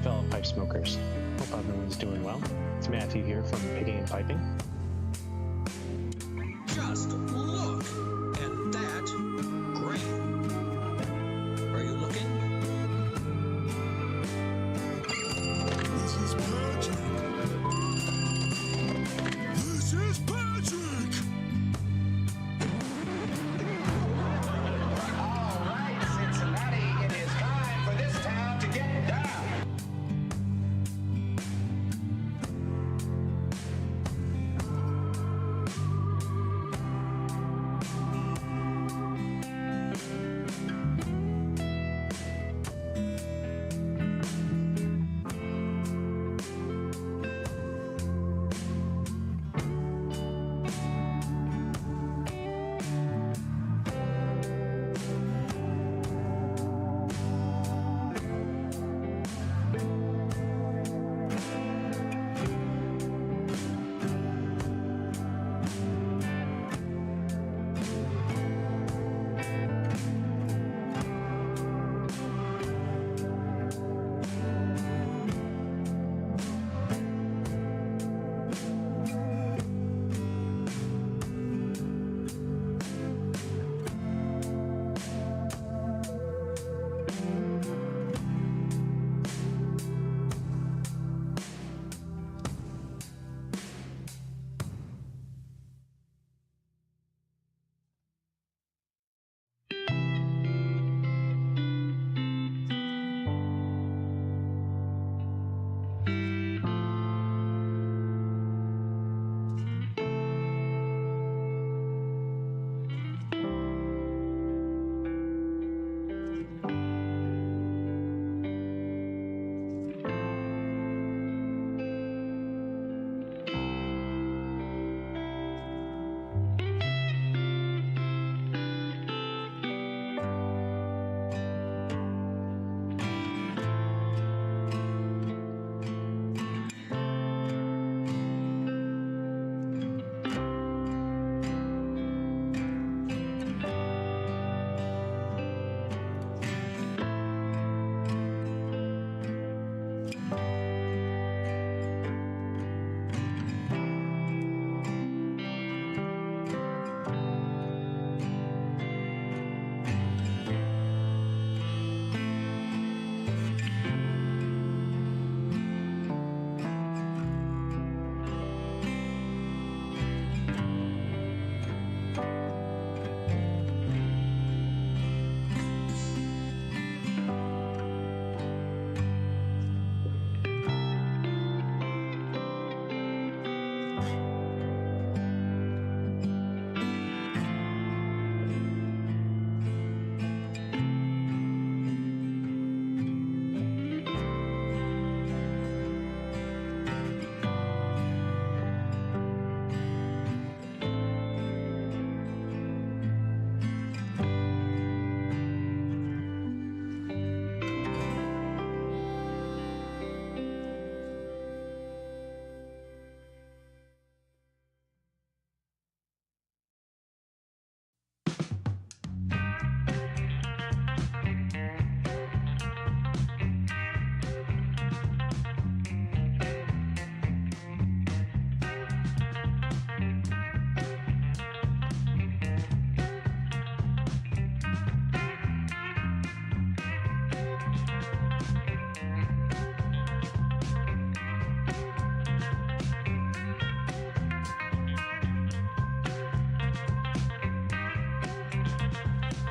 fellow pipe smokers. Hope everyone's doing well. It's Matthew here from Picking and Piping. Just look at that grain. Are you looking? This is Patrick. This is Patrick. All right, Cincinnati, it is time for this town to get down.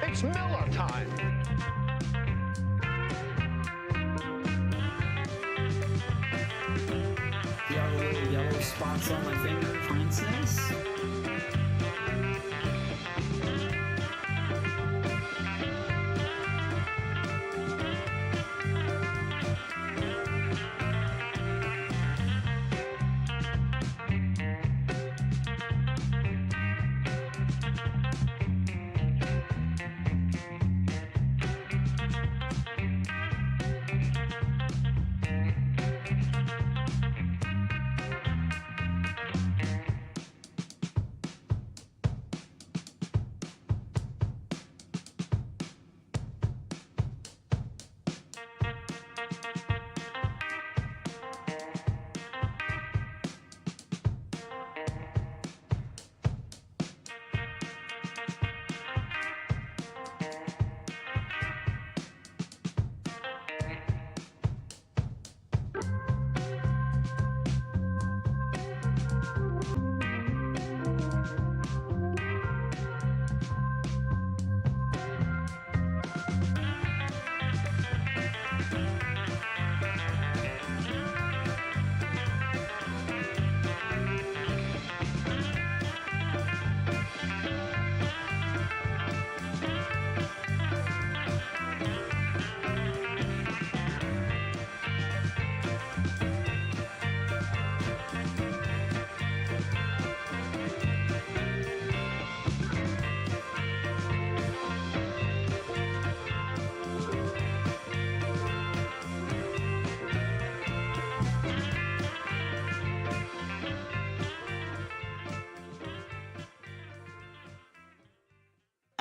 It's Miller time. Do you have little yellow spots on my finger, princess?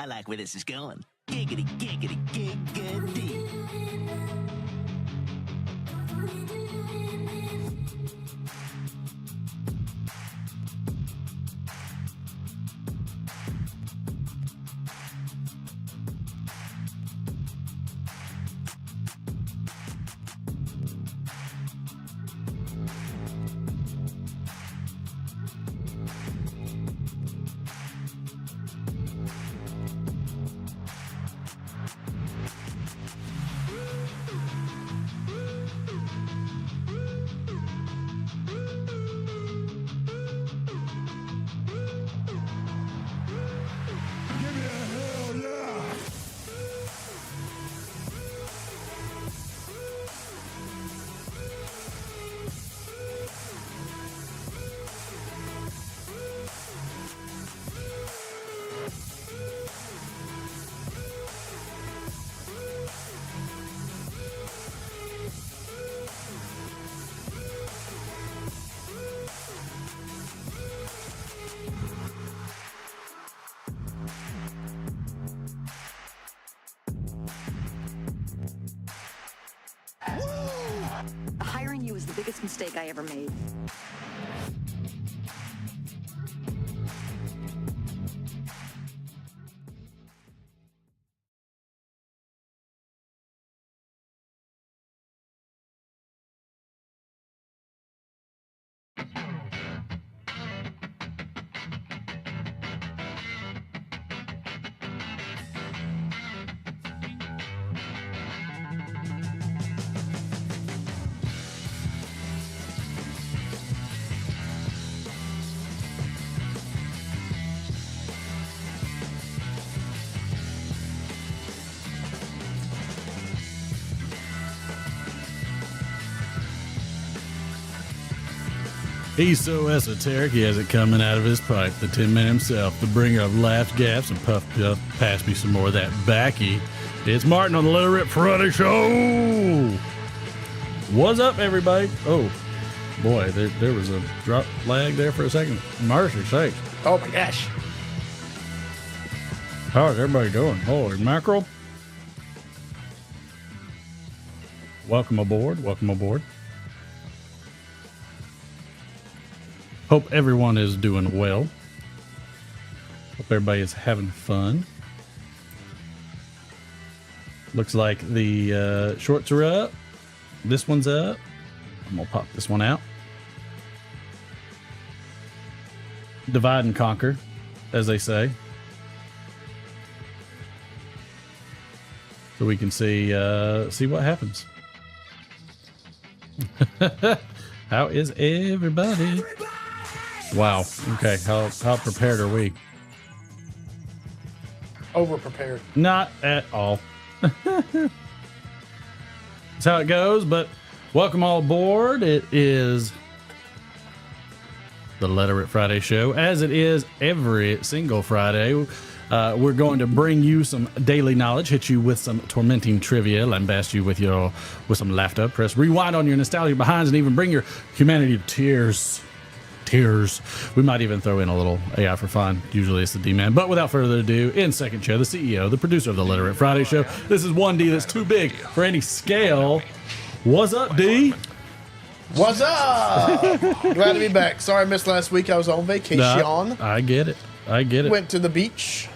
I like where this is going. Giggity, giggity, giggity. Give me a hell yeah! Hiring you was the biggest mistake I ever made. He's so esoteric, he has it coming out of his pipe. The Tin Man himself, the bringer of laughs, gaps, and puff puff. Pass me some more of that backy. It's Martin on the Let It Rip Friday Show. What's up, everybody? Oh, boy, there was a drop lag there for a second. Mercy sakes. Oh my gosh. How's everybody doing? Holy mackerel. Welcome aboard. Welcome aboard. Hope everyone is doing well. Hope everybody is having fun. Looks like the shorts are up. This one's up. I'm going to pop this one out. Divide and conquer, as they say. So we can see what happens. How is everybody? Wow. Okay. How prepared are we? Over prepared. Not at all. That's how it goes, but welcome all aboard. It is the Let It Rip Friday show, as it is every single Friday. We're going to bring you some daily knowledge, hit you with some tormenting trivia, lambast you with some laughter, press rewind on your nostalgia behinds, and even bring your humanity to tears. We might even throw in a little AI for fun. Usually it's the D-Man. But without further ado, in second chair, the CEO, the producer of the Let It Rip Friday show. This is one D that's too big for any scale. What's up, D? What's up? Glad to be back. Sorry I missed last week. I was on vacation. I get it. Went to the beach.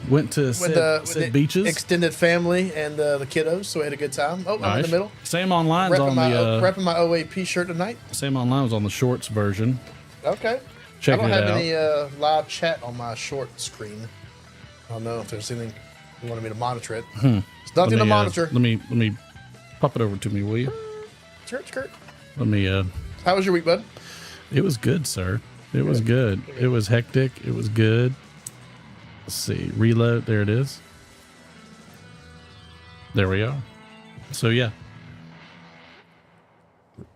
Went to with the beaches. Extended family and the kiddos, so we had a good time. Oh, nice. I'm in the middle. Sam Online's on repping my OAP shirt tonight. Sam Online was on the shorts version. Okay. Check it out. I don't have any live chat on my short screen. I don't know if there's anything you wanted me to monitor it. It's nothing to monitor. Let me pop it over to me, will you? Skirt. Let me. How was your week, bud? It was good, sir. It was good. It was hectic. It was good. Let's see. Reload. There it is. There we are. So yeah,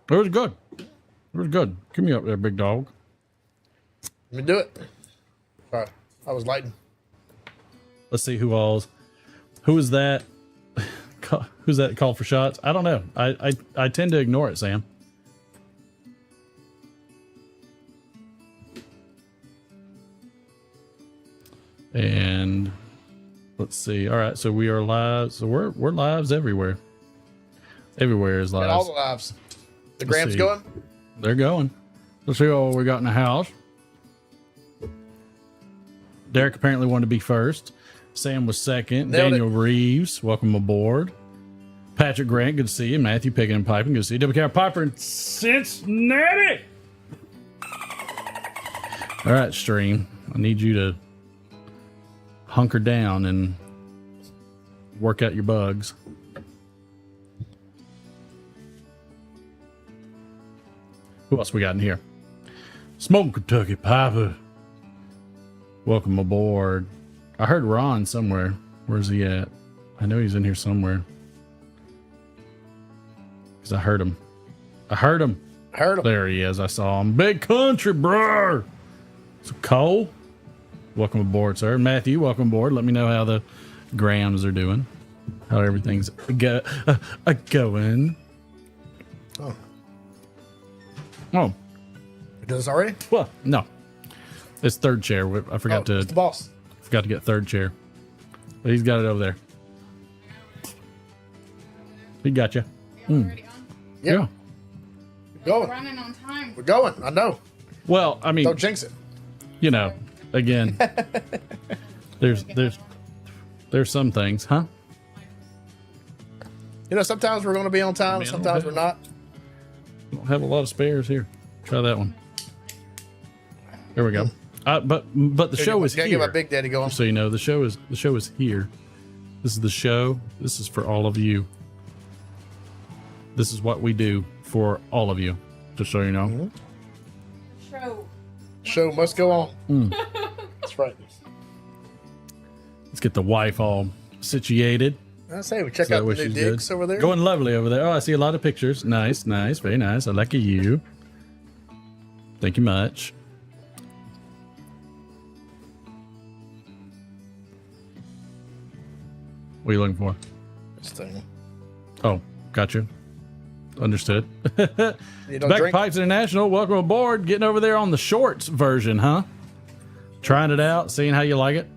it was good. It was good. Give me up there, big dog. Let me do it. All right. I was lighting. Let's see who is that? Who's that called for shots? I don't know. I tend to ignore it, Sam. And Let's see. All right, so we are live. So we're lives everywhere. Everywhere is live. And all the lives. The Grams see. going? They're going. Let's see what we got in the house. Derek apparently wanted to be first. Sam was second. Nailed Daniel Reeves, welcome aboard. Patrick Grant, good to see you. Matthew Picking and Piping, good to see you. WKR Piper in Cincinnati. All right, stream. I need you to hunker down and work out your bugs. Who else we got in here? Smoke Kentucky Piper. Welcome aboard. I heard Ron somewhere. Where's he at? I know he's in here somewhere. Because I heard him. Heard him. There he is. I saw him. Big country, bro. So Cole, welcome aboard, sir. Matthew, welcome aboard. Let me know how the Grams are doing. How everything's going. Oh. It does already? Well, no. It's third chair. I forgot it's the boss. Forgot to get third chair. But he's got it over there. He got you. Already on? Yeah. Going. Running on time. We're going. I know. Well, I mean, Don't jinx it. you know, again, there's some things, huh? You know, sometimes we're going to be on time, sometimes we're not. Don't have a lot of spares here. Try that one. There we go. But the show is Gotta here. get my Big Daddy going. So you know the show is here. This is the show. This is for all of you. This is what we do for all of you. Just so you know. Show must go on. That's right. Let's get the wife all situated. I say we check So out the wish new she's digs good. over there. Going lovely over there. Oh, I see a lot of pictures. Nice, very nice. I like you. Thank you much. What are you looking for? This thing. Oh, gotcha. Understood. You don't Back drink? Pipes International, welcome aboard. Getting over there on the shorts version, huh? Trying it out, seeing how you like it.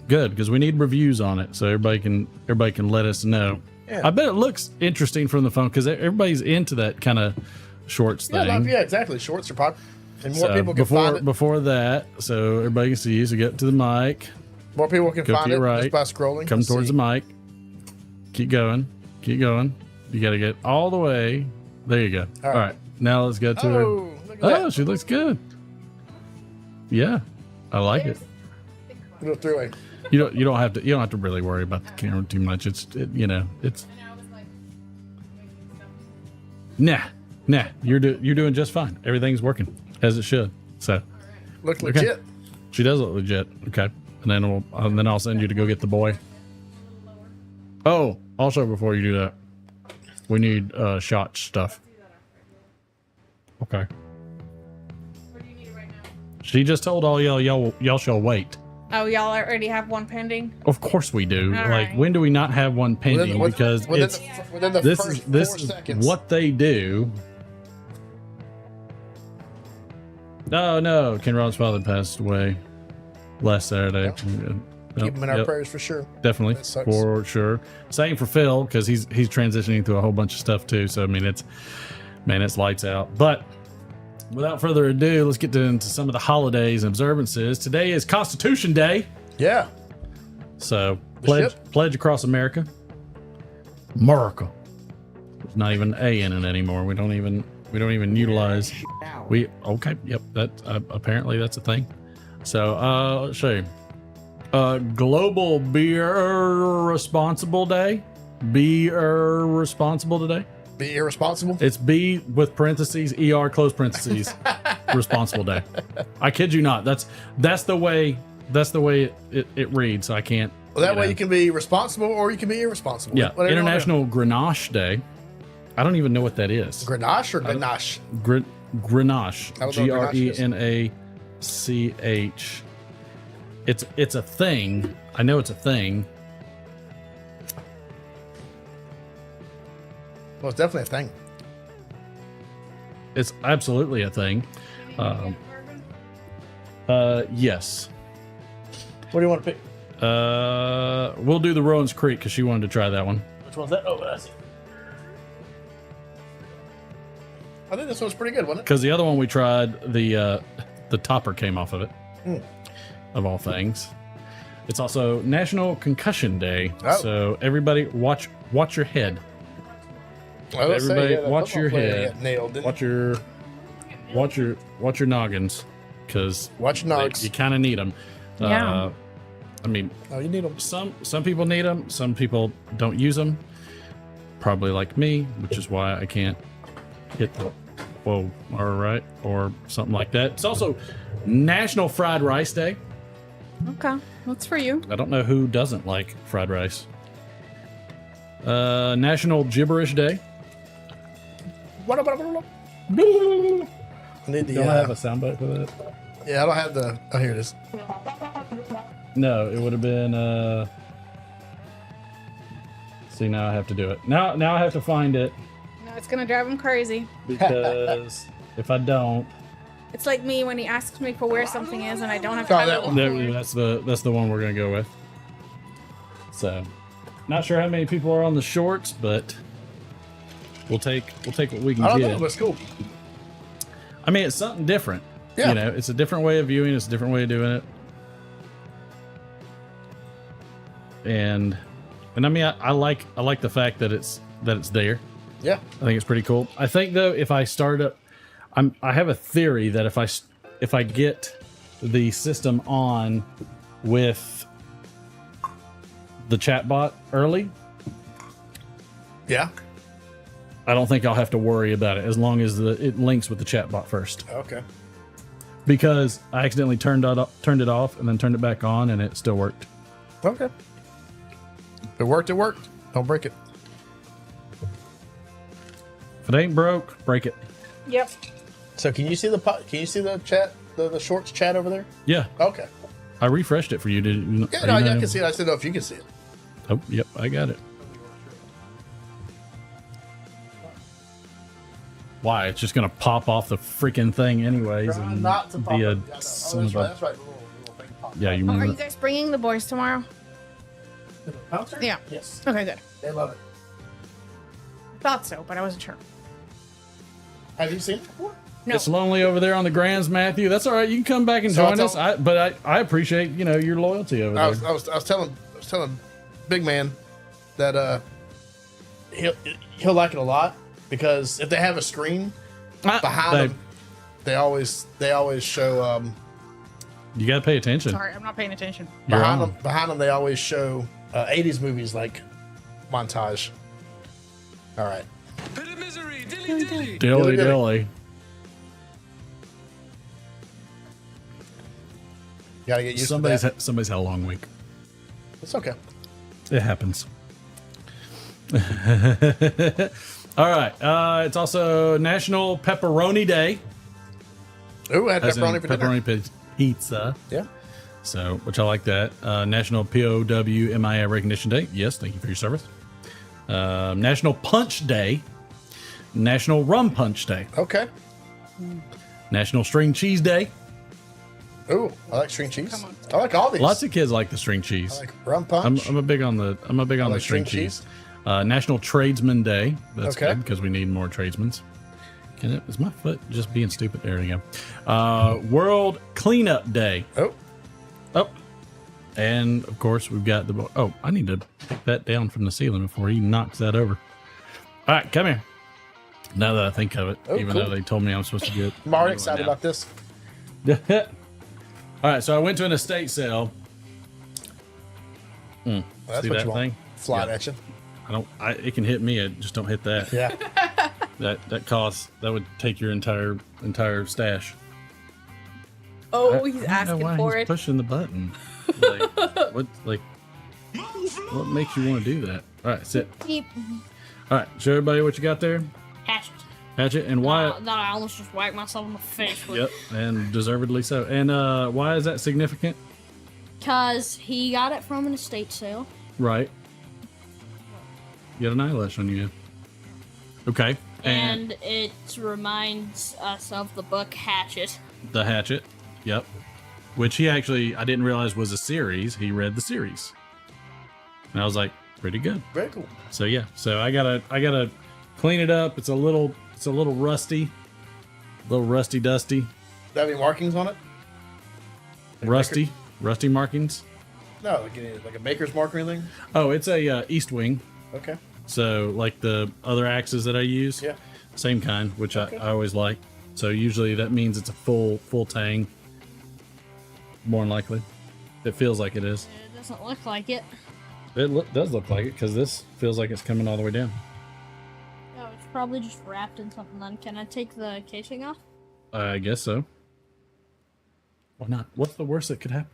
Good, because we need reviews on it, so everybody can let us know. Yeah. I bet it looks interesting from the phone because everybody's into that kind of shorts thing. Yeah, exactly. Shorts are popular. And more So people can find it. before that, so everybody can see you. So get to the mic. More people can Go find to your it right. just by scrolling. Come towards the mic. Keep going. Keep going. You got to get all the way. There you go. All right. Now let's go to her. Oh, look at Oh, that. she looks good. Yeah, I like it. Little three-way. You don't have to really worry about the camera too much. It's nah. You're doing just fine. Everything's working as it should. So Look legit. she does look legit. Okay, and then I'll send you to go get the boy. Oh, also before you do that, we need shot stuff. Okay. What do you need right now? She just told all y'all shall wait. Oh, y'all already have one pending? Of course we do. All Like, right. when do we not have one pending? Because within it's within the this first is this 4 is seconds. what they do. No, Ken Rod's father passed away last Saturday. Keep them in our prayers for sure. Definitely, That sucks. for sure. Same for Phil because he's transitioning through a whole bunch of stuff too. So I mean, it's lights out. But without further ado, let's get into some of the holidays and observances. Today is Constitution Day. Yeah. So The pledge across America. America. There's not even A in it anymore. We don't even utilize. Yep. That apparently that's a thing. So let's see. Global Beer Responsible Day. Beer Responsible today. Be irresponsible. It's B with parentheses, ER close parentheses. Responsible Day. I kid you not. That's the way it reads. I can't. Well, that way you can be responsible or you can be irresponsible. Yeah. Whatever you wanna International Grenache Day. I don't even know what that is. do. Grenache or Grenache? Grenache. I don't know what Grenache Grenach. It's a thing. I know it's a thing. Well, it's definitely a thing. It's absolutely a thing. Yes. What do you want to pick? We'll do the Rowan's Creek because she wanted to try that one. Which one's that? Oh, that's it. I think this one's pretty good, wasn't it? Because the other one we tried, the topper came off of it. Of all things. It's also National Concussion Day. Oh. So everybody watch your head. I was Everybody saying, watch your head. Got nailed, didn't Watch your noggins, because Watch your nogs. you kind of need them. Yeah. I mean, Oh, you need them. some people need them. Some people don't use them. Probably like me, which is why I can't hit the whoa, all right, or something like that. It's also National Fried Rice Day. Okay, that's for you. I don't know who doesn't like fried rice. National Gibberish Day. I need the. Don't I have a soundbite for that? Yeah, I don't have the. Oh, here it is. No, it would have been. See, now I have to do it. Now I have to find it No, it's gonna drive him crazy. because if I don't, It's like me when he asks me for where something is and I don't have Oh, time that to one. look for it. that's the one we're gonna go with. So, not sure how many people are on the shorts, but we'll take what we can I don't get. know, but it's cool. I mean, it's something different. Yeah. You know, it's a different way of viewing. It's a different way of doing it. And I mean, I like the fact that it's there. Yeah. I think it's pretty cool. I think though, if I start up, I have a theory that if I get the system on with the chatbot early, Yeah. I don't think I'll have to worry about it as long as it links with the chatbot first. Okay. Because I accidentally turned it off and then turned it back on, and it still worked. Okay. If it worked, it worked. Don't break it. If it ain't broke, break it. Yep. So can you see the chat, the shorts chat over there? Yeah, Okay. I refreshed it for you. Did you? Yeah, no, I can see it. I just didn't know if you can see it. Oh, yep, I got it. Why? It's just gonna pop off the freaking thing anyways, and be a son of a. That's right. Yeah, you Oh, are remember? you guys bringing the boys tomorrow? Concert? Yeah. Yes. Okay, good. They love it. Thought so, but I wasn't sure. Have you seen it before? No. It's lonely over there on the Grands, Matthew. That's all right. You can come back and So I'll join us. tell- But I appreciate your loyalty over I there. was telling Big Man that he'll like it a lot because if they have a screen behind them, they always show you gotta pay attention. Sorry, I'm not paying attention. You're behind on. them they always show 80s movies like montage. All right. Dilly Dilly. dilly. You gotta get used Somebody's to that. somebody's had a long week. It's okay. It happens. All right. It's also National Pepperoni Day. Ooh, I had as in pepperoni for dinner. pepperoni pizza. Yeah. So, which I like that. National POWMIA Recognition Day. Yes, thank you for your service. National Punch Day. National Rum Punch Day. Okay. National String Cheese Day. Ooh, I like string cheese. I like all these. Lots of kids like the string cheese. I like rum punch. I'm a big on the like string string cheese. National Tradesman Day. That's Okay. good because we need more tradesmen. Is my foot just being stupid? There we go. World Cleanup Day. Oh, Oh, and of course we've got the. Oh, I need to pick that down from the ceiling before he knocks that over. All right, come here. Now that I think of it, Oh, even cool. though they told me I'm supposed to get. I'm already excited about this. All right, so I went to an estate sale. That's See what that you want. thing? Flying Yeah. at you. It can hit me. Just don't hit that. Yeah. That would take your entire stash. Oh, I he's don't know asking why for he's it. pushing the button. What makes you want to do that? All right, sit. Keep All right, show everybody what you got there. hatchet. Hatchet, and why? That I almost just whacked myself in the face with. Yep, and deservedly so. And why is that significant? Because he got it from an estate sale. Right. You got an eyelash on you. Okay. And it reminds us of the book Hatchet. The hatchet. Yep. which I didn't realize was a series. He read the series, and I was like, pretty good. Very cool. So yeah, so I gotta clean it up. It's a little rusty, dusty. Does that have any markings on it? Like Rusty markings. No, like a maker's mark or anything? Oh, it's a East Wing. Okay. So like the other axes that I use. Yeah. Same kind, which I always like. So usually that means it's a full tang. More than likely. It feels like it is. It doesn't look like it. It does look like it because this feels like it's coming all the way down. Oh, it's probably just wrapped in something then. Can I take the casing off? I guess so. Why not? What's the worst that could happen?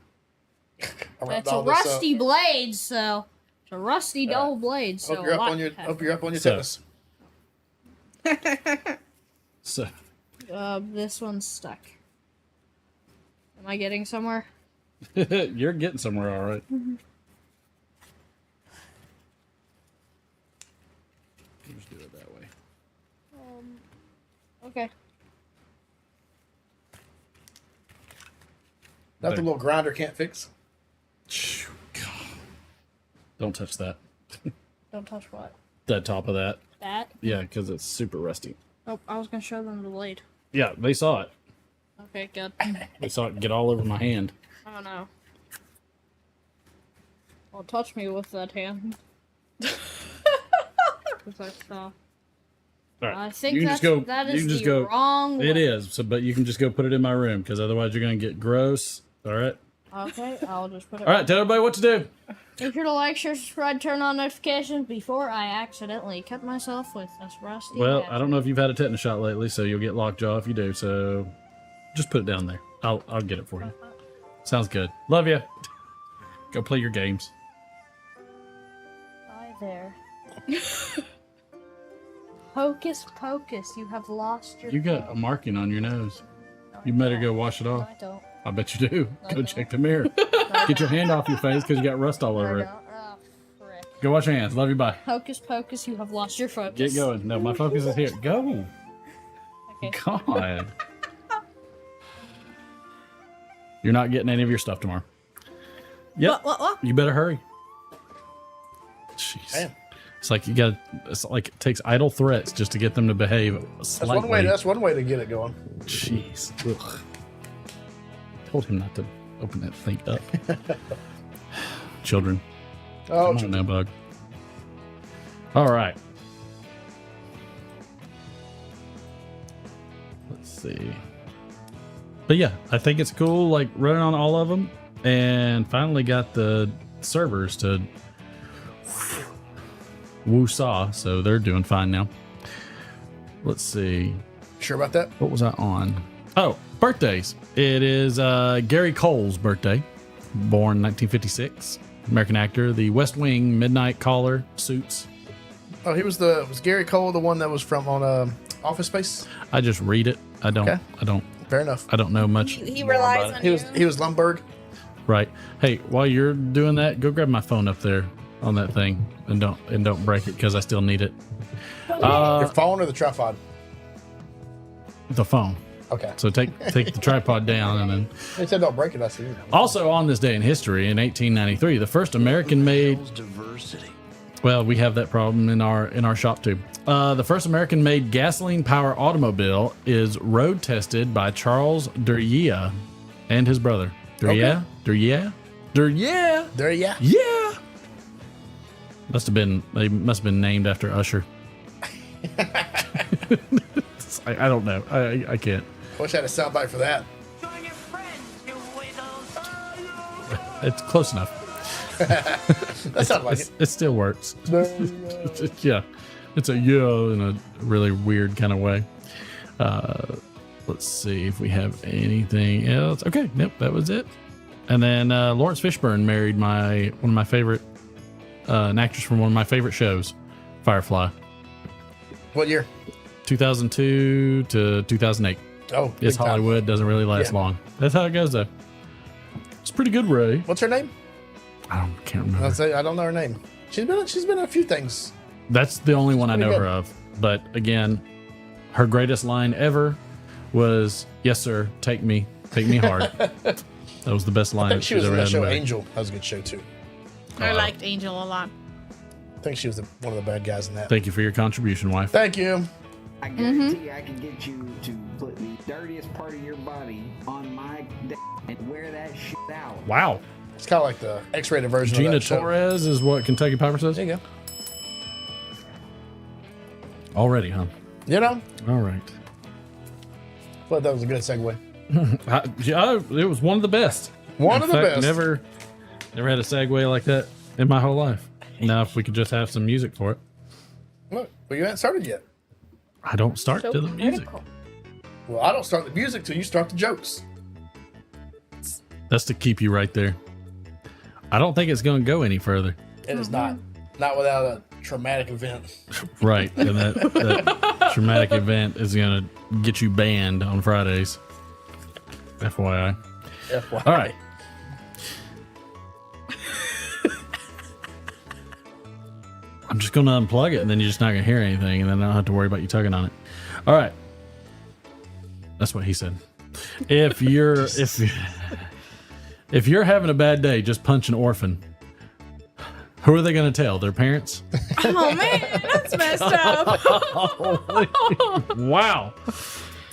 It's a rusty blade, so it's a rusty dull blade. So Hope you're up on your tennis. So this one's stuck. Am I getting somewhere? you're getting somewhere, all right. Just do it that way. Okay. Not the little grinder can't fix. God. Don't touch that. Don't touch what? The top of that. That? Yeah, because it's super rusty. Oh, I was gonna show them the blade. Yeah, they saw it. Okay, good. They saw it get all over my hand. Oh no. Well, touch me with that hand. All right. I think you can that is the wrong way. It is, but you can just go put it in my room because otherwise you're going to get gross. All right? Okay, I'll just put it. All right, tell everybody what to do. Make sure to like, share, subscribe, turn on notifications before I accidentally cut myself with this rusty. Well, I don't know if you've had a tetanus shot lately, so you'll get lockjaw if you do. So just put it down there. I'll get it for you. Sounds good. Love you. Go play your games. Hi there. Hocus pocus, you have lost your. You got a marking on your nose. You better go wash it off. I don't. I bet you do. Go check the mirror. Get your hand off your face because you got rust all over it. Oh, frick. Go wash your hands. Love you. Bye. Hocus pocus, you have lost your focus. Get going. No, my focus is here. Go. Okay. God. You're not getting any of your stuff tomorrow. Yep. What? You better hurry. Jeez. Damn. It's like it's like it takes idle threats just to get them to behave slightly. That's one way to get it going. Jeez. Ugh. Told him not to open that thing up. Children. Oh, come on now, bug. All right. Let's see. But yeah, I think it's cool, like running on all of them, and finally got the servers to woo-saw, so they're doing fine now. Let's see. Sure about that? What was I on? Oh, birthdays. It is Gary Cole's birthday, born 1956. American actor, the West Wing, Midnight Caller, Suits. Oh, was Gary Cole the one that was from on Office Space? I just read it. I don't. Fair enough. I don't know much. He relies on you. He was Lumberg. Right. Hey, while you're doing that, go grab my phone up there on that thing and don't break it because I still need it. Your phone or the tripod? The phone. Okay. So take the tripod down and then. They said don't break it. I see. Also on this day in history, in 1893, the first American-made. Diversity. Well, we have that problem in our shop too. The first American-made gasoline-powered automobile is road tested by Charles Durrier and his brother. Durrier? Okay. Durrier? Yeah. They must have been named after Usher. I don't know. I can't. I wish I had a soundbite for that. Join your friends, you widows. It's close enough. That sounds like it still works. Yeah. It's a yo in a really weird kind of way. Let's see if we have anything else. Okay, nope, that was it. And then Lawrence Fishburne married one of my favorite an actress from one of my favorite shows, Firefly. What year? 2002 to 2008. Oh, it's Hollywood. Doesn't really last long. That's how it goes, though. It's pretty good, Ray. What's her name? Can't remember. I don't know her name. She's been in a few things. That's the only one I know her of. But again, her greatest line ever was, "Yes, sir. Take me hard." That was the best line I think she was she's in ever that had. show in her. Angel. That was a good show too. I liked Angel a lot. I think she was one of the bad guys in that. Thank you for your contribution, wife. Thank you. I guarantee I can get you to put the dirtiest part of your body on my d- and wear that shit out. Wow. It's kind of like the X-rated version Gina of that show. Torres is what Kentucky Piper says? There you go. Already, huh? You know? All right. But that was a good segue. It was one of the best. One of the best. Never had a segue like that in my whole life. Now, if we could just have some music for it. Look, but you haven't started yet. I don't start So to the music. critical. Well, I don't start the music till you start the jokes. That's to keep you right there. I don't think it's going to go any further. It is not. Not without a traumatic event. Right. And that traumatic event is going to get you banned on Fridays. FYI. FYI. All right. I'm just going to unplug it and then you're just not going to hear anything and then I don't have to worry about you tugging on it. All right. That's what he said. If you're having a bad day, just punch an orphan. Who are they going to tell? Their parents? Oh man, that's messed up. Wow.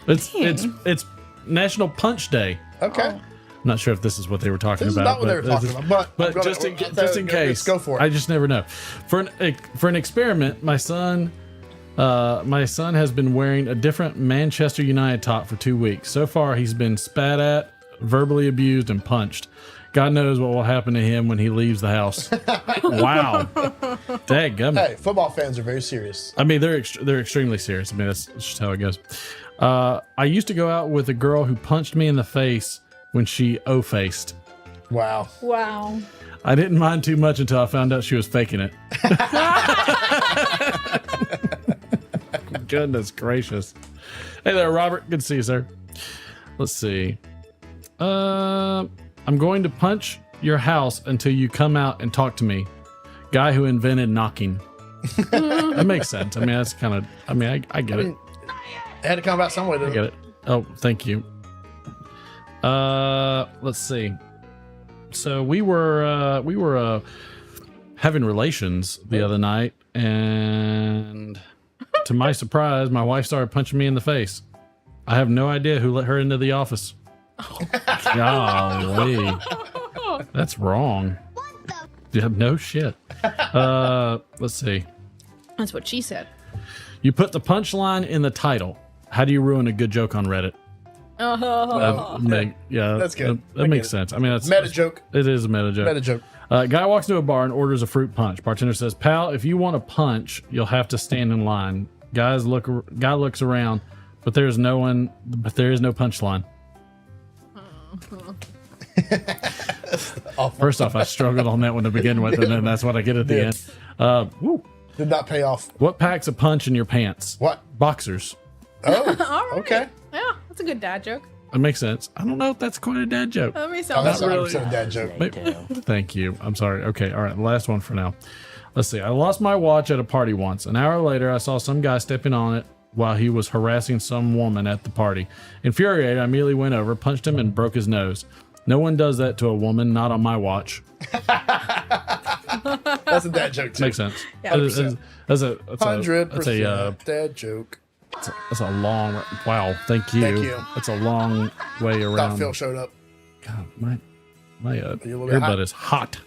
It's National Punch Day. Okay. I'm not sure if this is what they were talking This is about. not what they were talking about, but I'm gonna- just in go- case, go for it. I just never know. For an experiment, my son has been wearing a different Manchester United top for 2 weeks. So far, he's been spat at, verbally abused, and punched. God knows what will happen to him when he leaves the house. Wow. Dadgummit. Hey, football fans are very serious. I mean, they're extremely serious. I mean, that's just how it goes. I used to go out with a girl who punched me in the face when she O-faced. Wow. Wow. I didn't mind too much until I found out she was faking it. Goodness gracious. Hey there, Robert. Good to see you, sir. Let's see. I'm going to punch your house until you come out and talk to me. Guy who invented knocking. That makes sense. I mean, that's kind of, I get it. It had to come about some way, I didn't get it? it. Oh, thank you. Let's see. So we were having relations the other night, and to my surprise, my wife started punching me in the face. I have no idea who let her into the office. Golly, that's wrong. Yeah, no shit. Let's see. That's what she said. You put the punchline in the title. How do you ruin a good joke on Reddit? Yeah, That's good. That makes sense. I mean, that's Meta joke. It is a meta joke. Meta joke. Guy walks into a bar and orders a fruit punch. Bartender says, "Pal, if you want a punch, you'll have to stand in line." Guy looks around, but there is no punchline. First off, I struggled on that one to begin with, and then that's what I get at the end. Woo. Did not pay off. What packs a punch in your pants? What? Boxers. Oh, All right. okay. Yeah, that's a good dad joke. That makes sense. I don't know if that's quite a dad joke. That may Oh, sound that's like 100% a dad joke. Thank you. I'm sorry. Okay. All right. The last one for now. Let's see. I lost my watch at a party once. An hour later, I saw some guy stepping on it while he was harassing some woman at the party. Infuriated, I immediately went over, punched him, and broke his nose. No one does that to a woman, not on my watch. That's a dad joke too. Makes sense. Yeah. That's a 100% dad joke. that's a long. Wow. Thank you. Thank you. That's a long way Thought around. Phil showed up. God, my you a little bit hot? earbud is hot.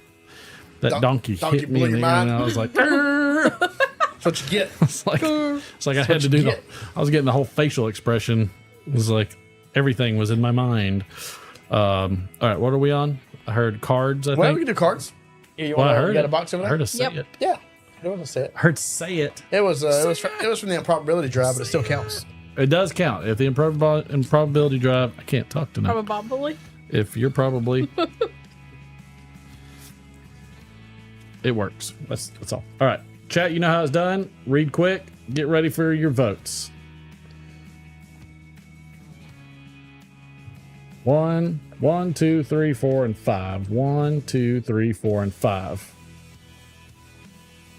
That donkey donkey hit me blew in the your ear, mind? and I was like, "Arr!" That's what you get. it's like I had to do the. I was getting the whole facial expression. It was like everything was in my mind. All right, what are we on? I heard cards. I Well, think. we can do cards. You Well, I heard you got it. a box over I there? heard us say Yep. it. Yeah. It wasn't say it. I heard say it. It was from the improbability drive, but it still counts. It does count. If the improbability drive, I can't talk tonight. probably. If you're probably, it works. That's all. All right, chat. You know how it's done. Read quick. Get ready for your votes. 1, 2, 3, 4, and 5. 1, 2, 3, 4, and 5.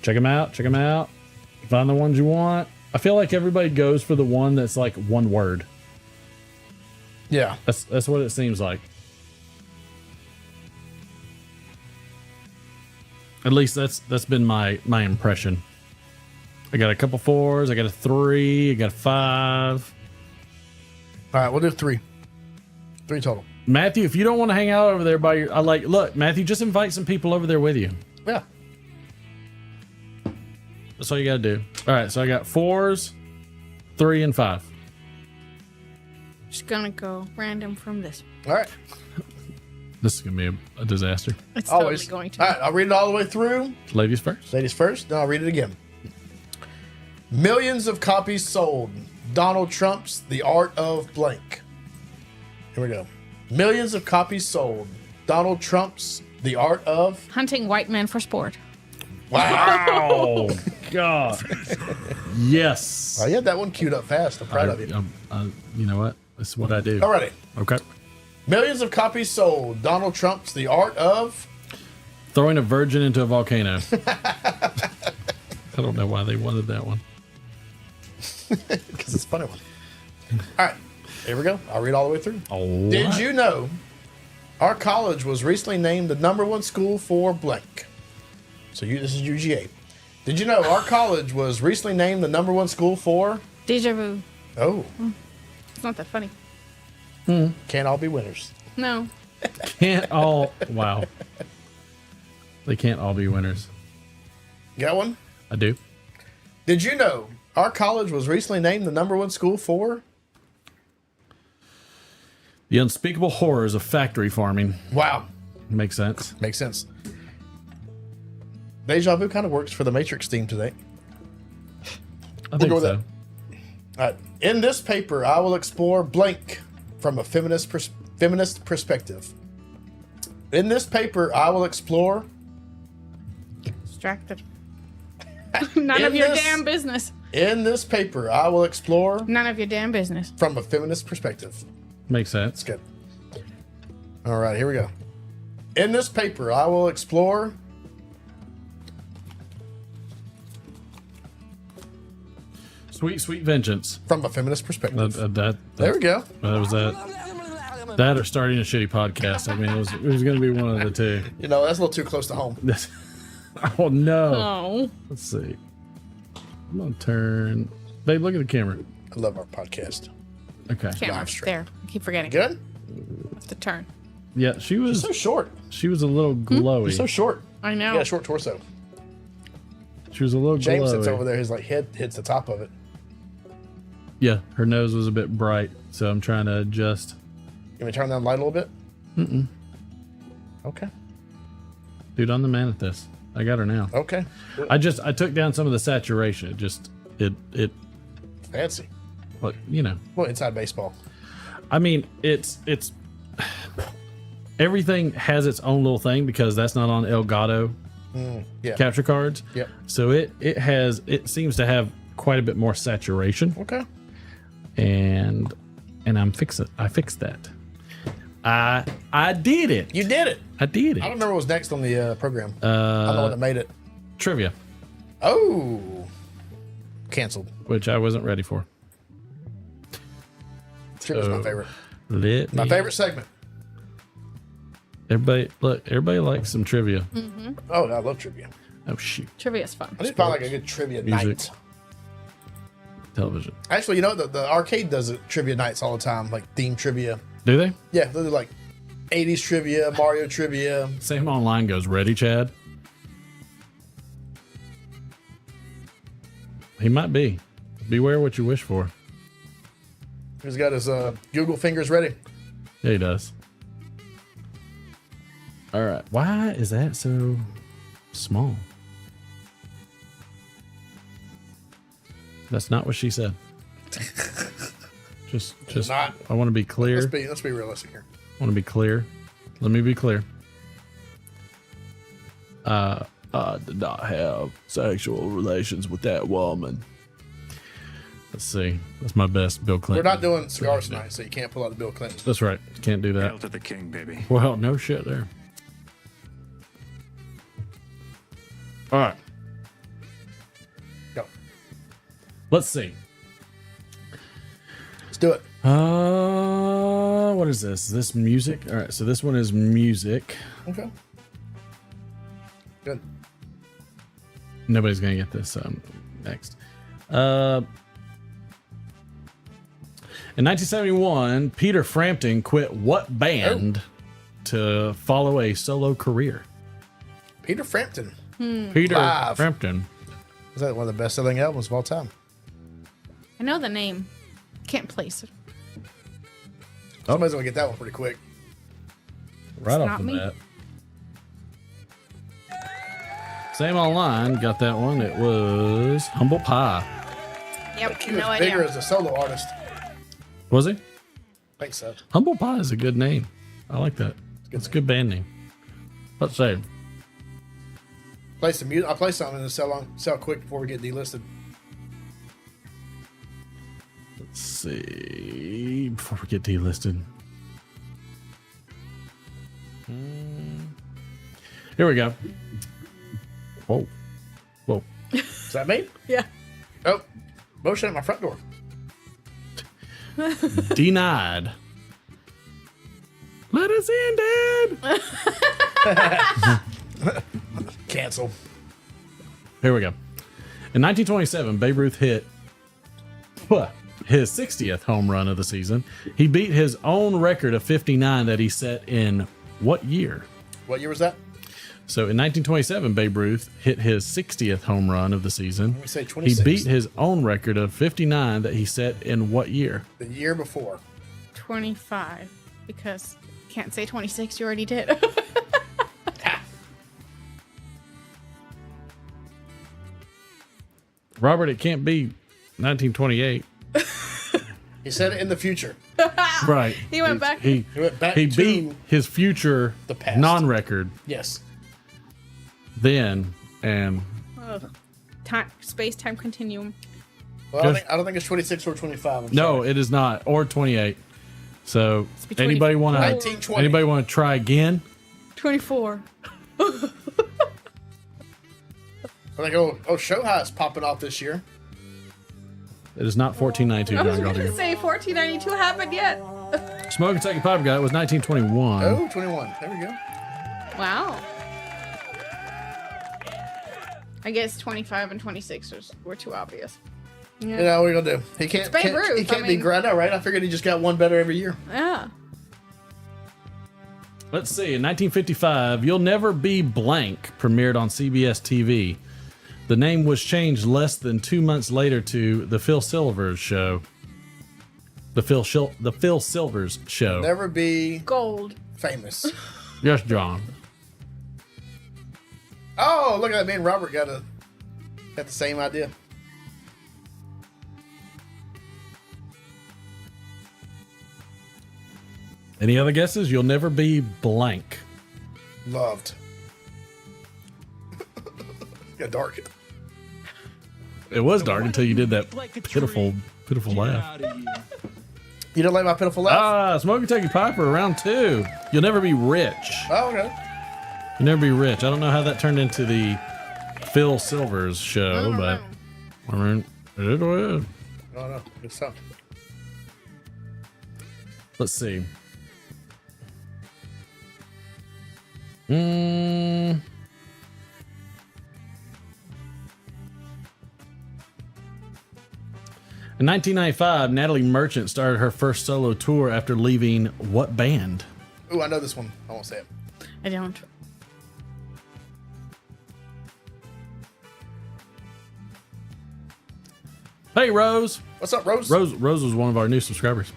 Check them out. Check them out. Find the ones you want. I feel like everybody goes for the one that's like one word. Yeah. That's what it seems like. At least that's been my impression. I got a couple 4s. I got a 3. I got a 5. All right, we'll do 3. 3 total. Matthew, if you don't want to hang out over there by your, look, Matthew, just invite some people over there with you. Yeah. That's all you got to do. All right, so I got 4s, 3, and 5. Just gonna go random from this. All right. This is going to be a disaster. It's Always. totally going to. All right, I'll read it all the way through. Ladies first. Ladies first, then I'll read it again. Millions of copies sold. Donald Trump's The Art of Blank. Here we go. Millions of copies sold. Donald Trump's The Art of Hunting white men for sport. Wow. God. Yes. Oh, you had that one queued up fast. I'm proud of you. You know what? This is what I do. Alrighty. Okay. Millions of copies sold. Donald Trump's The Art of Throwing a virgin into a volcano. I don't know why they wanted that one. Because it's a funny one. All right. Here we go. I'll read all the way through. All Did right. you know our college was recently named the #1 school for blank? So this is UGA. Did you know our college was recently named the #1 school for? Deja vu. Oh. It's not that funny. Can't all be winners. No. Can't all. Wow. They can't all be winners. You got one? I do. Did you know our college was recently named the #1 school for? The unspeakable horrors of factory farming. Wow. Makes sense. Makes sense. Deja vu kind of works for the Matrix theme today. I think go with so. All right. In this paper, I will explore blank from a feminist perspective. In this paper, I will explore. Distracted. None of your damn business. In this paper, I will explore. None of your damn business. From a feminist perspective. Makes sense. That's good. All right, here we go. In this paper, I will explore. Sweet, sweet vengeance. From a feminist perspective. There we go. That was that. That or starting a shitty podcast. I mean, it was going to be one of the two. You know, that's a little too close to home. Oh, no. Oh. Let's see. I'm going to turn. Babe, look at the camera. I love our podcast. Okay. Camera. Live stream. There. I keep forgetting. Good? Have to turn. Yeah, she was. You're so short. She was a little glowy. You're so short. I know. You got a short torso. She was a little James glowy. sits over there. His head hits the top of it. Yeah, her nose was a bit bright, so I'm trying to adjust. Can we turn down the light a little bit? Mm-mm. Okay. Dude, I'm the man at this. I got her now. Okay. I took down some of the saturation. It Fancy. But you know. Well, inside baseball. I mean, it's everything has its own little thing because that's not on Elgato Yeah. capture cards. Yep. So it seems to have quite a bit more saturation. Okay. And I fixed that. I did it. You did it. I did it. I don't remember what was next on the program. I don't know what that made it. Trivia. Oh. Canceled. Which I wasn't ready for. Trivia's my favorite. My favorite segment. Everybody likes some trivia. Mm-hmm. Oh, I love trivia. Oh shoot. Trivia's fun. I just find like a good trivia Music. night. Television. Actually, you know, the arcade does it, trivia nights all the time, like theme trivia. Do they? Yeah, they'll do like 80s trivia, Mario trivia. Sam online goes, ready, Chad? He might be. Beware what you wish for. He's got his Google fingers ready. Yeah, he does. All right. Why is that so small? That's not what she said. Just not. I want to be clear. Let's be realistic here. I want to be clear. Let me be clear. I did not have sexual relations with that woman. Let's see. That's my best Bill Clinton. We're not doing cigars tonight, so you can't pull out the Bill Clinton. That's right. Can't do that. Hail to the king, baby. Well, no shit there. All right. Go. Let's see. Let's do it. What is this? Is this music? All right. So this one is music. Okay. Good. Nobody's gonna get this next. In 1971, Peter Frampton quit what band to follow a solo career? Peter Frampton. Peter Live. Frampton. Is that one of the best-selling albums of all time? I know the name. Can't place it. Somebody's gonna get that one pretty quick. Right off not the me. bat. Same online, got that one. It was Humble Pie. Yep, He no was bigger idea. as a solo artist. Was he? I think so. Humble Pie is a good name. I like that. It's a good band name. Let's say. Play some music. I'll play something and sell quick before we get delisted. Let's see. Before we get delisted. Here we go. Whoa. Whoa. Is that me? Yeah. Oh, motion at my front door. Denied. Let us in, Dad. Cancel. Here we go. In 1927, Babe Ruth hit his 60th home run of the season. He beat his own record of 59 that he set in what year? What year was that? So in 1927, Babe Ruth hit his 60th home run of the season. We say He 26. beat his own record of 59 that he set in what year? The year before. 25. Because can't say 26. You already did. Robert, it can't be 1928. He said it in the future. Right. He went back. He went back he to beat his future the past. non-record Yes. then, and Time, space, time continuum. Well, I don't think it's 26 or 25. I'm no, sorry. it is not, or 28. So between anybody want to 1920. anybody want to try again? 24. I think Show High's popping off this year. It is not 1492. I was John going to Gallagher. say 1492 happened yet. Smoking Second Pipe Guy. It was 1921. Oh, 21. There we go. Wow. I guess 25 and 26 were too obvious. Yeah. You know, what are you going to do? He can't, Babe can't, Ruth, he can't I be mean- grind out, right? I figured he just got one better every year. Yeah. Let's see. In 1955, You'll Never Be Blank premiered on CBS TV. The name was changed less than 2 months later to The Phil Silvers Show. The Phil Silvers Show. Never be Gold. famous. Yes, John. Oh, look at that. Me and Robert got the same idea. Any other guesses? You'll never be blank. Loved. Got dark. It was dark until you did that pitiful laugh. You don't like my pitiful laugh? Ah, Smoky Turkey Piper, round 2. You'll never be rich. Oh, okay. You'll never be rich. I don't know how that turned into the Phil Silvers Show, but I mean, it is what it is. Oh, no. Good stuff. Let's see. In 1995, Natalie Merchant started her first solo tour after leaving what band? Ooh, I know this one. I won't say it. I don't. Hey, Rose. What's up, Rose? Rose was one of our new subscribers.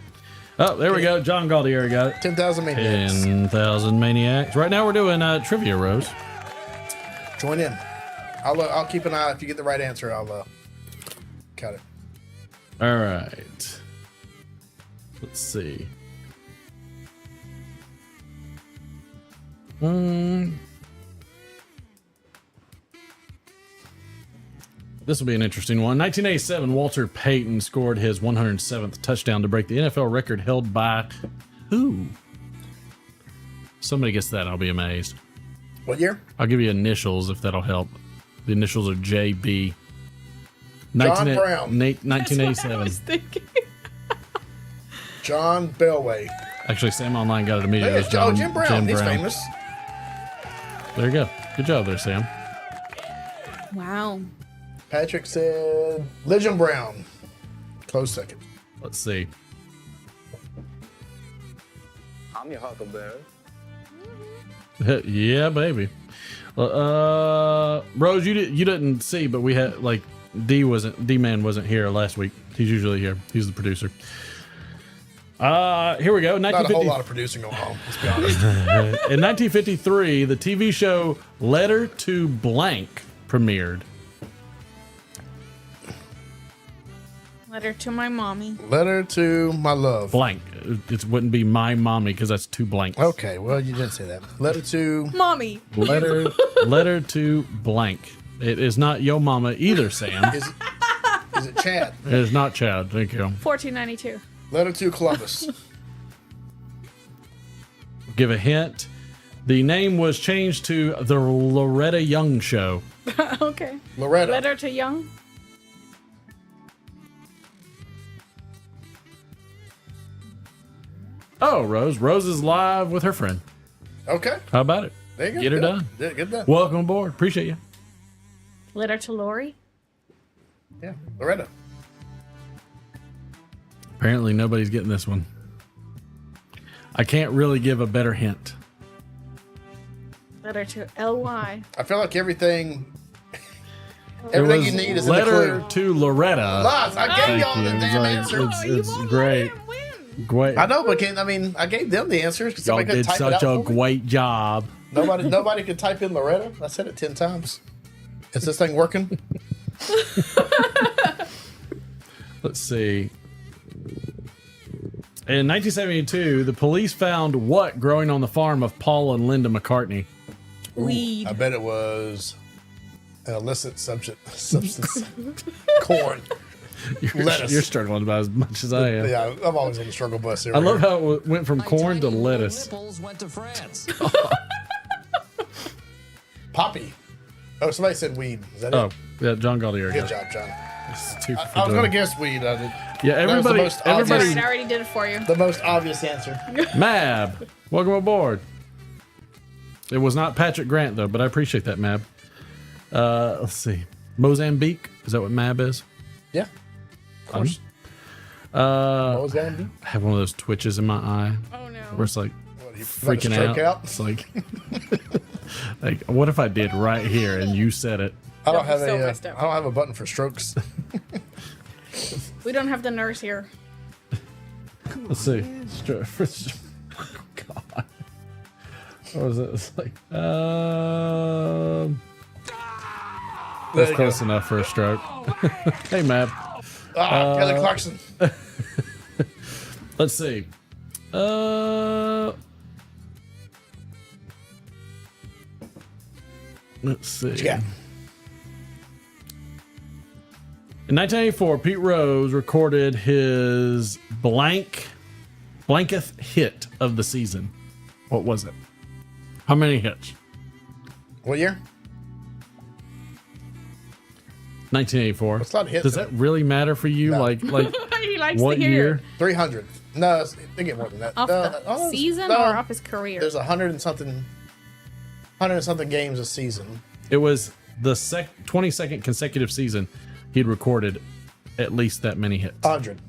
Oh, there we go. John Galdieri got it. 10,000 Maniacs. 10,000 Maniacs. Right now we're doing trivia, Rose. Join in. I'll keep an eye. If you get the right answer, I'll cut it. All right. Let's see. This will be an interesting one. 1987, Walter Payton scored his 107th touchdown to break the NFL record held by who? Somebody gets that, I'll be amazed. What year? I'll give you initials if that'll help. The initials are JB. John Brown. 1987. I was thinking. John Bellway. Actually, Sam Online got it immediately. It was John, Jim Brown. He's famous. There you go. Good job there, Sam. Wow. Patrick said Legion Brown. Close second. Let's see. I'm your Huckleberry. Yeah, baby. Rose, you didn't see, but we had like D-Man wasn't here last week. He's usually here. He's the producer. Here we go. Not a whole lot of producing going on. Let's be honest. In 1953, the TV show Letter to Blank premiered. Letter to my mommy. Letter to my love. Blank. It wouldn't be my mommy because that's two blanks. Okay, well you didn't say that. Letter to mommy. Letter to blank. It is not yo mama either, Sam. Is it Chad? It is not Chad. Thank you. 1492. Letter to Columbus. Give a hint. The name was changed to the Loretta Young Show. Okay. Loretta. Letter to Young. Oh, Rose. Rose is live with her friend. Okay. How about it? There you go. Get her done. Get done. Welcome aboard. Appreciate you. Letter to Lori. Yeah, Loretta. Apparently nobody's getting this one. I can't really give a better hint. Letter to L-Y. I feel like everything you need is in the Letter clue. to Loretta. Lots. I gave y'all the damn answer. It's great. Great. I know, but I gave them the answers because Y'all somebody could did type it such out a for me. great job. Nobody could type in Loretta. I said it 10 times. Is this thing working? Let's see. In 1972, the police found what growing on the farm of Paul and Linda McCartney? Weed. I bet it was an illicit substance. Corn. Lettuce. You're struggling about as much as I am. Yeah, I'm always on the struggle bus here. I love how it went from corn to lettuce. Nipples went to France. Poppy. Oh, somebody said weed. Is that Oh, it? yeah, John Gaudier. Good job, John. It's two for I was doing. going to guess weed. I did. Yeah, That was the most everybody. obvious- I already did it for you. The most obvious answer. Mab, welcome aboard. It was not Patrick Grant though, but I appreciate that, Mab. Let's see, Mozambique. Is that what Mab is? Yeah, of course. Mozambique. I have one of those twitches in my eye. Oh no. Where it's like What, you freaking let a stroke out. It's like what if I did right here and you said it? I don't have So messed up. I don't have a button for strokes. We don't have the nurse here. Let's see. Oh, God. What was it? It's like, that's close enough for a stroke. Hey, Mab. Kelly Clarkson. Let's see. Let's see. Yeah. In 1984, Pete Rose recorded his blanketh hit of the season. What was it? How many hits? What year? 1984. It's not a hit, Does though. that really matter for you? No. Like He likes what to hear year? it. 300. No, they get more than that. Off the season or off his career? There's 100 and something games a season. It was the 22nd consecutive season he'd recorded at least that many hits. 100.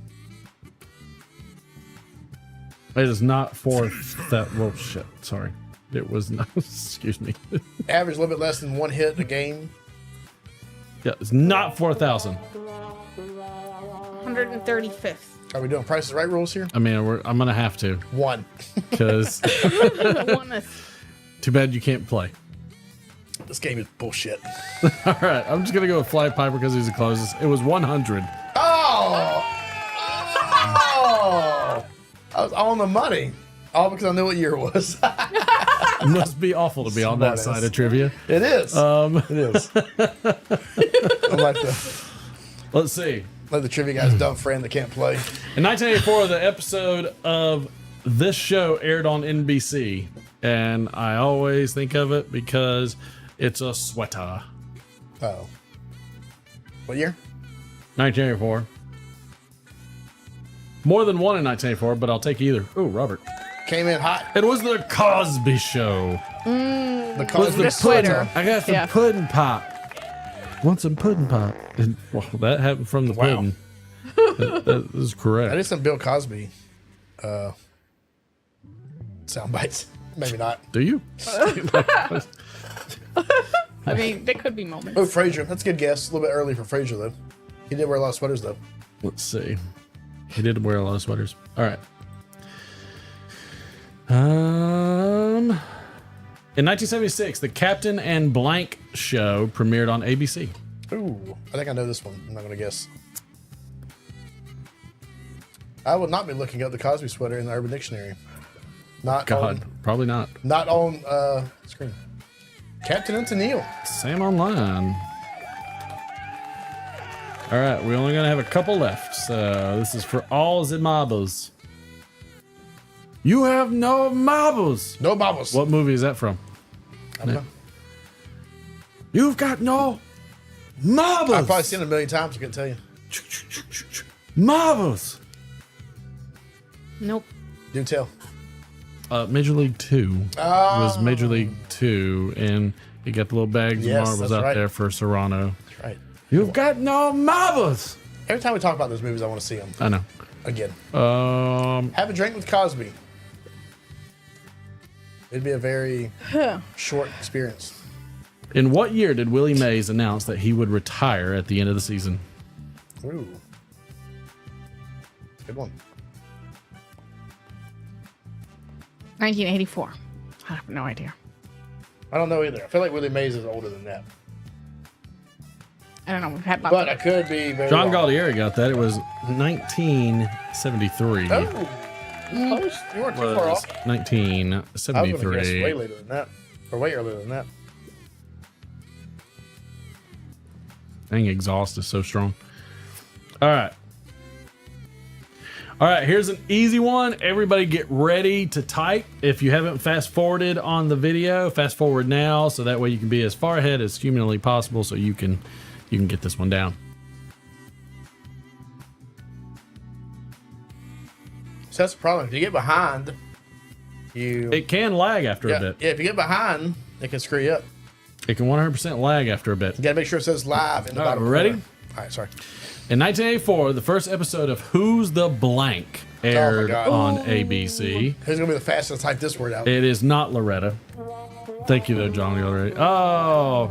It is not for that. Well, shit. Sorry. It was not. Excuse me. Average a little bit less than one hit a game. Yeah, it's not 4,000. 135th. Are we doing Price is Right rules here? I mean, I'm gonna have to One. because too bad you can't play. This game is bullshit. All right, I'm just gonna go with Fly Piper because he's the closest. It was 100. Oh! I was on the money. All because I knew what year it was. It must be awful to be on that Smartass. side of trivia. It is. It is. I like Let's see. the trivia guy's dumb friend that can't play. In 1984, the episode of this show aired on NBC, and I always think of it because it's a sweater. Oh. What year? 1984. More than one in 1984, but I'll take either. Ooh, Robert. Came in hot. It was the Cosby Show. The Was Cosby the sweater. I got some Yeah. pudding pop. Want some pudding pop? And well, that happened from the pudding. That is correct. I did some Bill Cosby sound bites. Maybe not. Do you? I mean, there could be moments. Oh, Frasier. That's a good guess. A little bit early for Frasier, though. He did wear a lot of sweaters, though. Let's see. He did wear a lot of sweaters. All right. In 1976, the Captain and Blank show premiered on ABC. Ooh, I think I know this one. I'm not going to guess. I would not be looking up the Cosby sweater in the Urban Dictionary. Probably not. Not on screen. Captain and Tennille. Sam Online. All right, we're only gonna have a couple left, so this is for all the marbles. You have no marbles. No marbles. What movie is that from? I don't know. You've got no marbles. I've probably seen it a million times. I couldn't tell you. Marbles. Nope. Do tell. Major League 2 was Major League 2, and you got the little bags of marbles out there for Serrano. That's right. You've got no marbles. Every time we talk about those movies, I want to see them. I know. Again. Have a drink with Cosby. It'd be a very short experience. In what year did Willie Mays announce that he would retire at the end of the season? Ooh. Good one. 1984. I have no idea. I don't know either. I feel like Willie Mays is older than that. I don't know. We've had But I could be very John wrong. Galdieri got that. It was 1973. Oh. Close. You weren't too far off. 1973. I was going to guess way later than that. Or way earlier than that. Dang, exhaust is so strong. All right. All right, here's an easy one. Everybody get ready to type. If you haven't fast forwarded on the video, fast forward now so that way you can be as far ahead as humanly possible so you can get this one down. So that's the problem. If you get behind, it can lag after a bit. Yeah, if you get behind, it can screw you up. It can 100% lag after a bit. You got to make sure it says live in the bottom. Ready? Corner. All right, sorry. In 1984, the first episode of Who's the Blank aired on ABC. Who's going to be the fastest to type this word out? It is not Loretta. Thank you, though, Johnny, already. Oh,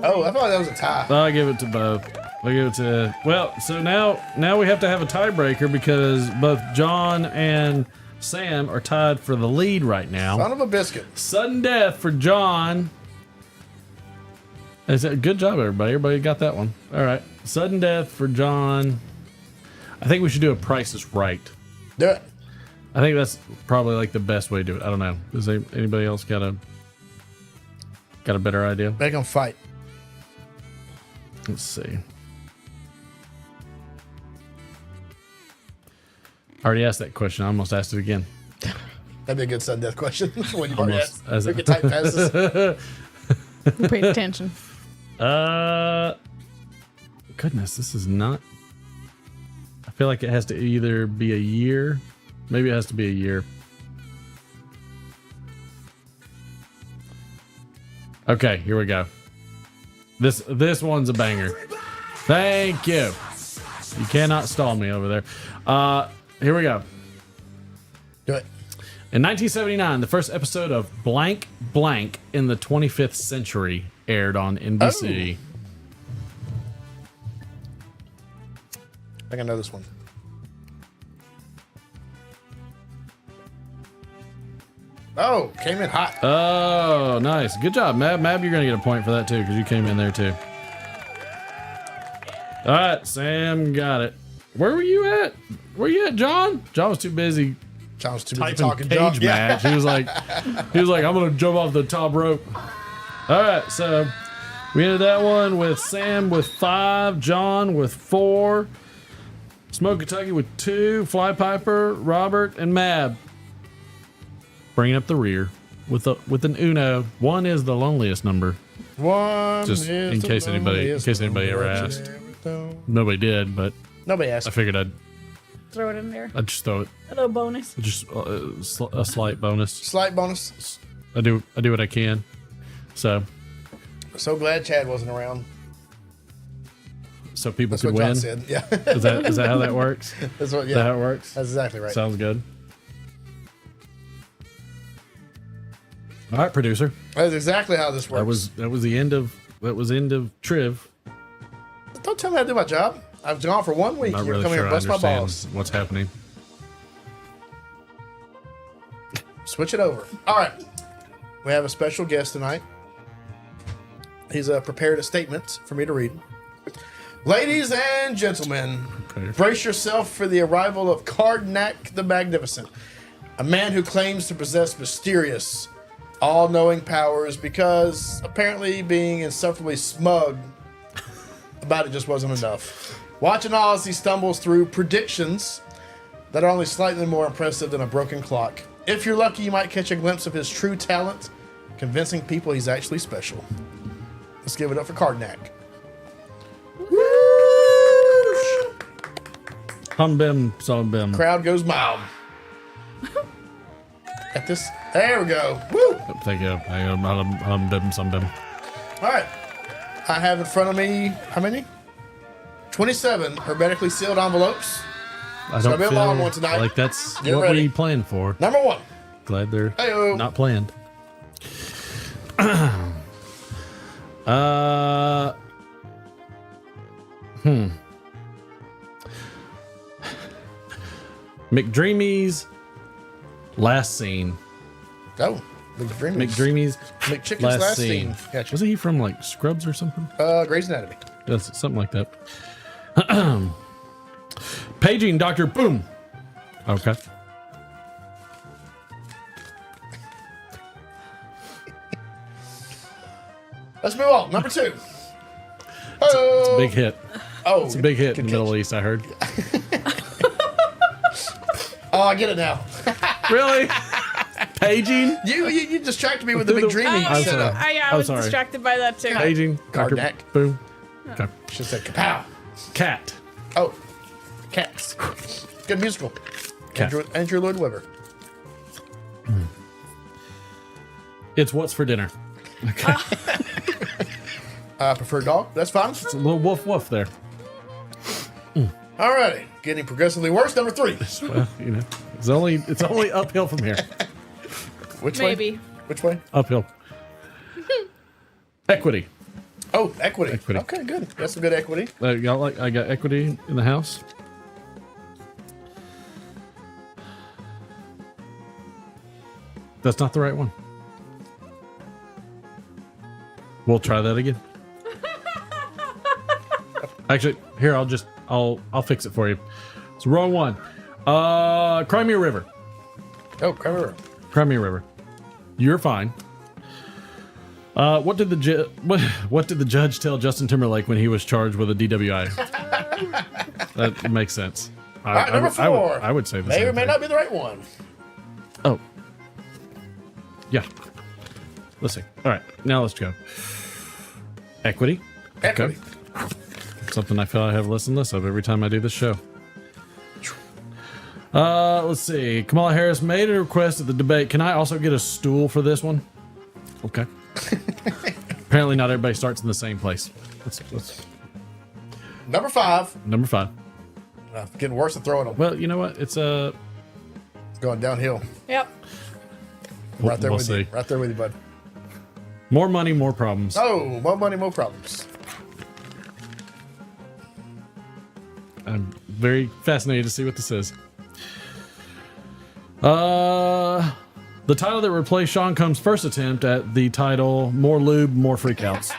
I thought that was a tie. I'll give it to both. I'll give it to... Well, so now we have to have a tiebreaker because both John and Sam are tied for the lead right now. Son of a biscuit. Sudden death for John. Good job, everybody. Everybody got that one. All right. Sudden death for John. I think we should do a Price is Right. Do it. I think that's probably like the best way to do it. I don't know. Does anybody else got a better idea? Make them fight. Let's see. I already asked that question. I almost asked it again. That'd be a good sudden death question. When you Almost, already asked. We could type past this. Pay attention. Goodness, this is not. I feel like it has to either be a year. Maybe it has to be a year. Okay, here we go. This one's a banger. Thank you. You cannot stall me over there. Here we go. Do it. In 1979, the first episode of Blank Blank in the 25th Century aired on NBC. I think I know this one. Oh, came in hot. Oh, nice. Good job, Mab. Mab, you're going to get a point for that, too, because you came in there, too. All right, Sam got it. Where were you at? Where you at, John? John was too busy. John was too busy talking talking cage junk. match. He was like, I'm going to jump off the top rope. All right, so we ended that one with Sam with 5, John with 4, Smoke Kentucky with 2, Fly Piper, Robert, and Mab. Bringing up the rear with an Uno. 1 is the loneliest number. One Just in case anybody ever asked. Nobody did, but nobody asked. I figured I'd Throw it in there. just throw it. A little bonus. Just a slight bonus. Slight bonus. I do what I can. So glad Chad wasn't around. so people That's could what John win. said. Yeah. Is that how that works? That's what. Is Yeah. that how it works? That's exactly right. Sounds good. All right, producer. That's exactly how this works. That was end of Triv. Don't tell me how to do my job. I've gone for 1 week. I'm not You're really coming sure here I and bust my understand balls. what's happening. Switch it over. All right. We have a special guest tonight. He's prepared a statement for me to read. Ladies and gentlemen, brace yourself for the arrival of Cardnack the Magnificent, a man who claims to possess mysterious, all-knowing powers because apparently being insufferably smug about it just wasn't enough. Watch and all as he stumbles through predictions that are only slightly more impressive than a broken clock. If you're lucky, you might catch a glimpse of his true talent, convincing people he's actually special. Let's give it up for Cardnack. Hum bim, song bim. Crowd goes mild. At this, there we go. Woo! Thank you. Hum bim, song bim. All right. I have in front of me, how many? 27 hermetically sealed envelopes. I It's gonna don't be a long feel one tonight. like that's Get what ready. we planned for. Number 1. Glad they're Hey-o. not planned. McDreamy's last scene. Oh, McDreamy's McChicken's last scene. Gotcha. Wasn't he from like Scrubs or something? Grey's Anatomy. That's something like that. Paging Dr. Boom. Okay. Let's move on. Number 2. It's a big hit. Oh, It's a big hit in the Middle East, I heard. Oh, I get it now. Really? Paging? You distracted me with the Through big the- dreaming I'm setup. sorry. I I'm was sorry. distracted by that too. Paging Dr. Cardnack. Boom. Okay. Should say kapow. Cat. Oh, Cats. Good musical. Cat. Andrew Lloyd Webber. It's what's for dinner. Okay. I prefer dog. That's fine. It's a little woof woof there. Alrighty. Getting progressively worse. Number 3. Well, you know, it's only uphill from here. Which Maybe. way? Which way? Uphill. Equity. Oh, equity. Equity. Okay, good. That's some good equity. I got equity in the house. That's not the right one. We'll try that again. Actually, here I'll fix it for you. It's the wrong one. Crimea River. Oh, Crimea. Crimea River. You're fine. What did the judge tell Justin Timberlake when he was charged with a DWI? That makes sense. All right, number 4. I would say the may same or may thing. not be the right one. Oh. Yeah. Let's see. All right, now let's go. Equity. Equity. Okay. Something I feel I have less and less of every time I do this show. Let's see. Kamala Harris made a request at the debate. Can I also get a stool for this one? Okay. Apparently not everybody starts in the same place. Let's Number 5. Number 5. Getting worse at throwing them. Well, you know what? It's Going downhill. Yep. Right there we'll with see. you. Right there with you, bud. More money, more problems. Oh, more money, more problems. I'm very fascinated to see what this is. The title that replaced Sean Combs' first attempt at the title, More Lube, More Freakouts.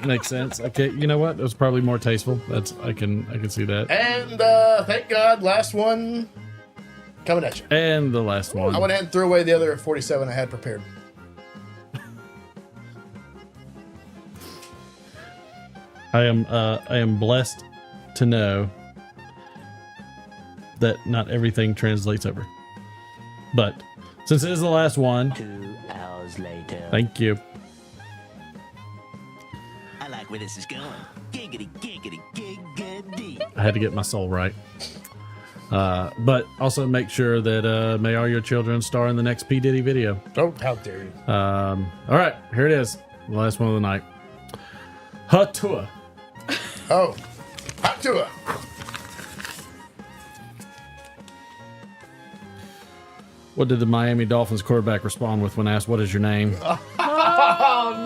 Makes sense. Okay, you know what? It was probably more tasteful. I can see that. And thank God, last one coming at you. And the last one. I went ahead and threw away the other 47 I had prepared. I am blessed to know that not everything translates over. But since it is the last one, 2 hours later. thank you. I like where this is going. Giggity, giggity, giggity. I had to get my soul right. But also make sure that may all your children star in the next P. Diddy video. Oh, how dare you. All right, here it is. The last one of the night. Hatua. Oh. Hot to it. What did the Miami Dolphins quarterback respond with when asked, "What is your name?" Oh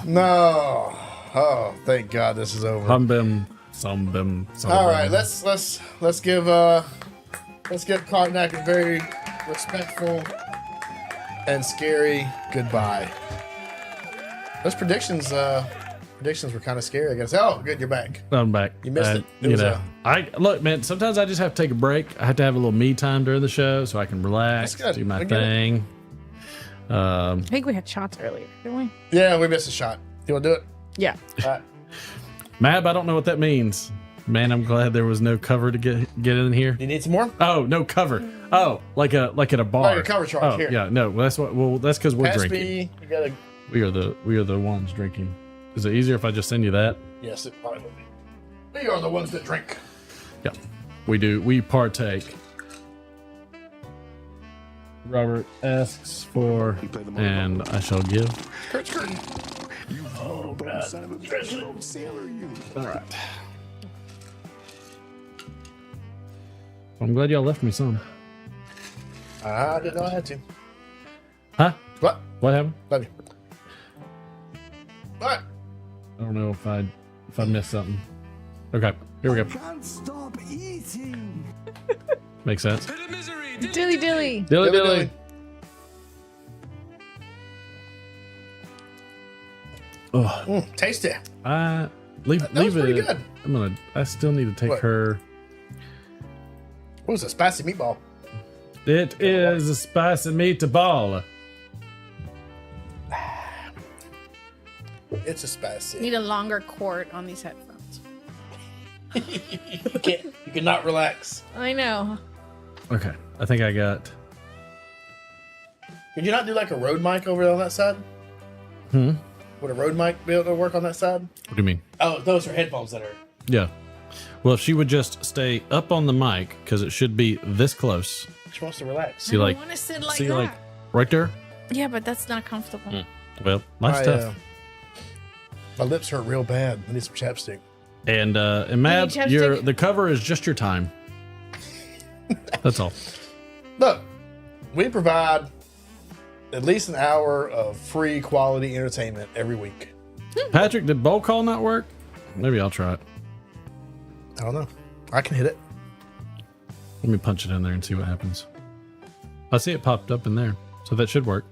no! Oh, thank God this is over. Humbim, sumbim. All right, let's give Karnak a very respectful and scary goodbye. Those predictions were kind of scary, I guess. Oh, good, you're back. I'm back. You missed it. You know, I look, man. Sometimes I just have to take a break. I have to have a little me time during the show so I can relax, do my thing. I think we had shots earlier, didn't we? Yeah, we missed a shot. You want to do it? Yeah. All right. Mab, I don't know what that means. Man, I'm glad there was no cover to get in here. You need some more? Oh, no cover. Oh, like at a bar. Like a cover charge. Oh, Here. yeah. No, that's what. Well, that's because we're Pass drinking. me. You gotta. We are the ones drinking. Is it easier if I just send you that? Yes, it probably will be. We are the ones that drink. Yeah, we do. We partake. Robert asks for, and I shall give. Kurt's curtain. Oh, son of a bitch. Sailor, you. All right. I'm glad y'all left me some. I didn't know I had to. Huh? What? What happened? Love you. All right. I don't know if I missed something. Okay, here we go. Can't stop eating. Makes sense. Dilly dilly. Dilly dilly. Oh, Taste it. leave That was pretty it. good. I still need to take What? her. What was a spicy meatball? It is a spicy meatball. It's a spicy. Need a longer cord on these headphones. You cannot relax. I know. Okay, I think I got. Could you not do like a road mic over on that side? Would a road mic be able to work on that side? What do you mean? Oh, those are headphones that are. Yeah. Well, if she would just stay up on the mic, because it should be this close. She wants to relax. See, like, want to sit like see, that. like, right there. Yeah, but that's not comfortable. Well, life's tough. My lips hurt real bad. I need some chapstick. And Mab, chapstick? the cover is just your time. That's all. Look, we provide at least an hour of free quality entertainment every week. Patrick, did bowl call not work? Maybe I'll try it. I don't know. I can hit it. Let me punch it in there and see what happens. I see it popped up in there, so that should work.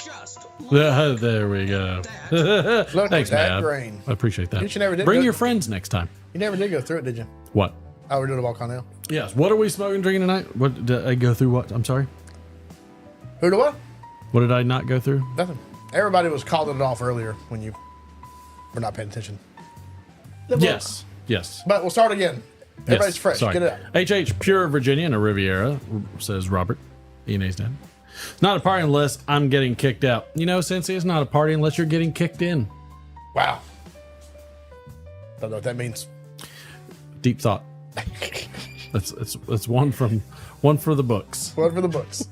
Just There we go. Look Thanks, at that Mab. grain. I appreciate that. You never did Bring go- your friends next time. You never did go through it, did you? What? Oh, we're doing a balcony now. Yes. What are we smoking, drinking tonight? What did I go through? What? I'm sorry. Who to what? What did I not go through? Nothing. Everybody was calling it off earlier when you were not paying attention. Yes. Yes. But we'll start again. Everybody's Yes. fresh. Sorry. Get it out. HH Pure Virginia in a Riviera, says Robert. ENA's dad. It's not a party unless I'm getting kicked out. You know, Cincy, it's not a party unless you're getting kicked in. Wow. Don't know what that means. Deep thought. It's one for the books. One for the books.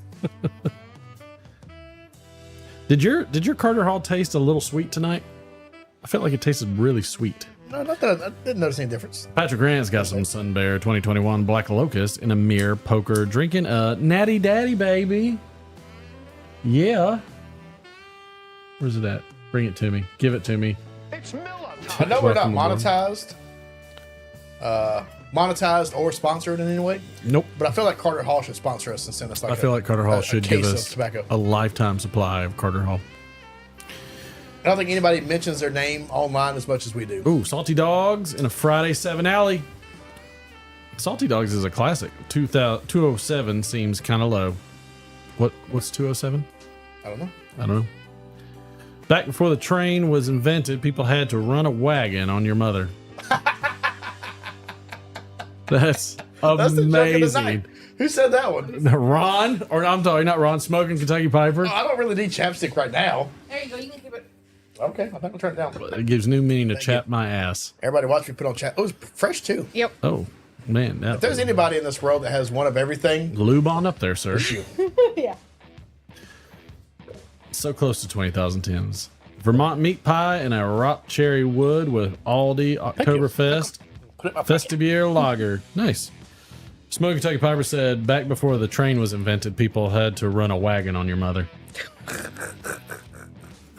Did your Carter Hall taste a little sweet tonight? I felt like it tasted really sweet. No, not that. I didn't notice any difference. Patrick Grant's got some Sun Bear 2021 Black Locust in a mirror poker drinking Natty Daddy, baby. Yeah. Where's it at? Bring it to me. Give it to me. It's Miller. I know we're not Welcome aboard. monetized or sponsored in any way, Nope. but I feel like Carter Hall should sponsor us and send us like I feel like Carter Hall should give case of us tobacco. a lifetime supply of Carter Hall. I don't think anybody mentions their name online as much as we do. Ooh, Salty Dogs in a Friday 7 Alley. Salty Dogs is a classic. 207 seems kind of low. What's 207? I don't know. I don't know. Back before the train was invented, people had to run a wagon on your mother. That's That's the joke of the amazing. night. Who said that one? Ron, or I'm sorry, not Ron, Smoking Kentucky Piper. Oh, I don't really need chapstick right now. There you go. You can keep it. Okay, I think I'll turn it down. It gives new meaning to chap my ass. Everybody watch me put on chat. Oh, it's fresh too. Yep. Oh, man. If there's anybody in this world that has one of everything, lube on up there, sir. it's you. Yeah. So close to 20,000 Tims. Vermont meat pie and a rock cherry wood with Aldi Oktoberfest Festivier lager. Nice. Smoky Kentucky Piper said, back before the train was invented, people had to run a wagon on your mother.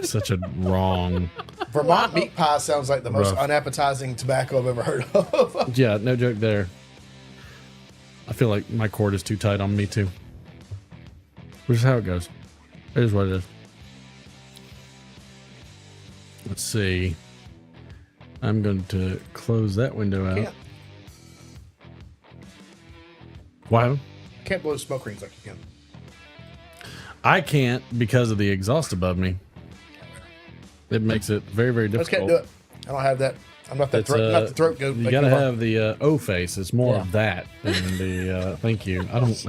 Such a wrong. Vermont meat pie sounds like the most unappetizing tobacco I've ever heard of. Yeah, no joke there. I feel like my cord is too tight on me too. Which is how it goes. It is what it is. Let's see. I'm going to close that window out. Why? I can't blow smoke rings like you can. I can't because of the exhaust above me. It makes it very, very difficult. I just can't do it. I don't have that. I'm not that throat. Not the throat goat. You gotta have the O face. It's more of that than the. Thank you. I don't. It's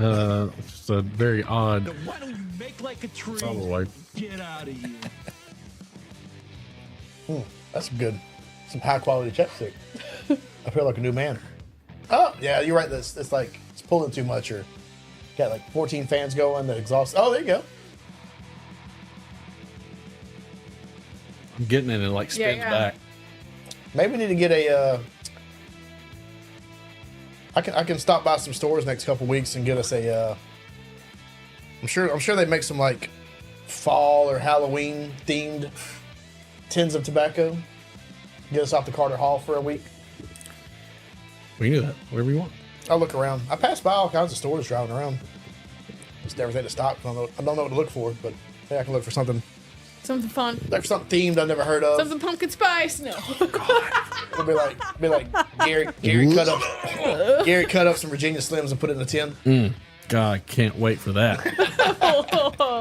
just a very odd. Why don't you make like a tree? Probably. Get out of here. That's good. Some high quality chapstick. I feel like a new man. Oh yeah, you're right. It's like it's pulling too much, or got like 14 fans going. The exhaust. Oh, there you go. I'm getting it and it like spins back. Maybe we need to get a. I can stop by some stores next couple weeks and get us a. I'm sure they make some like fall or Halloween themed tins of tobacco. Get us off the Carter Hall for a week. We can do that. Whatever you want. I'll look around. I pass by all kinds of stores driving around. Just everything to stock. I don't know what to look for, but yeah, I can look for something. Something fun. Like something themed I've never heard of. Something pumpkin spice. No. It'll be like Gary cut up some Virginia Slims and put it in a tin. God, I can't wait for that.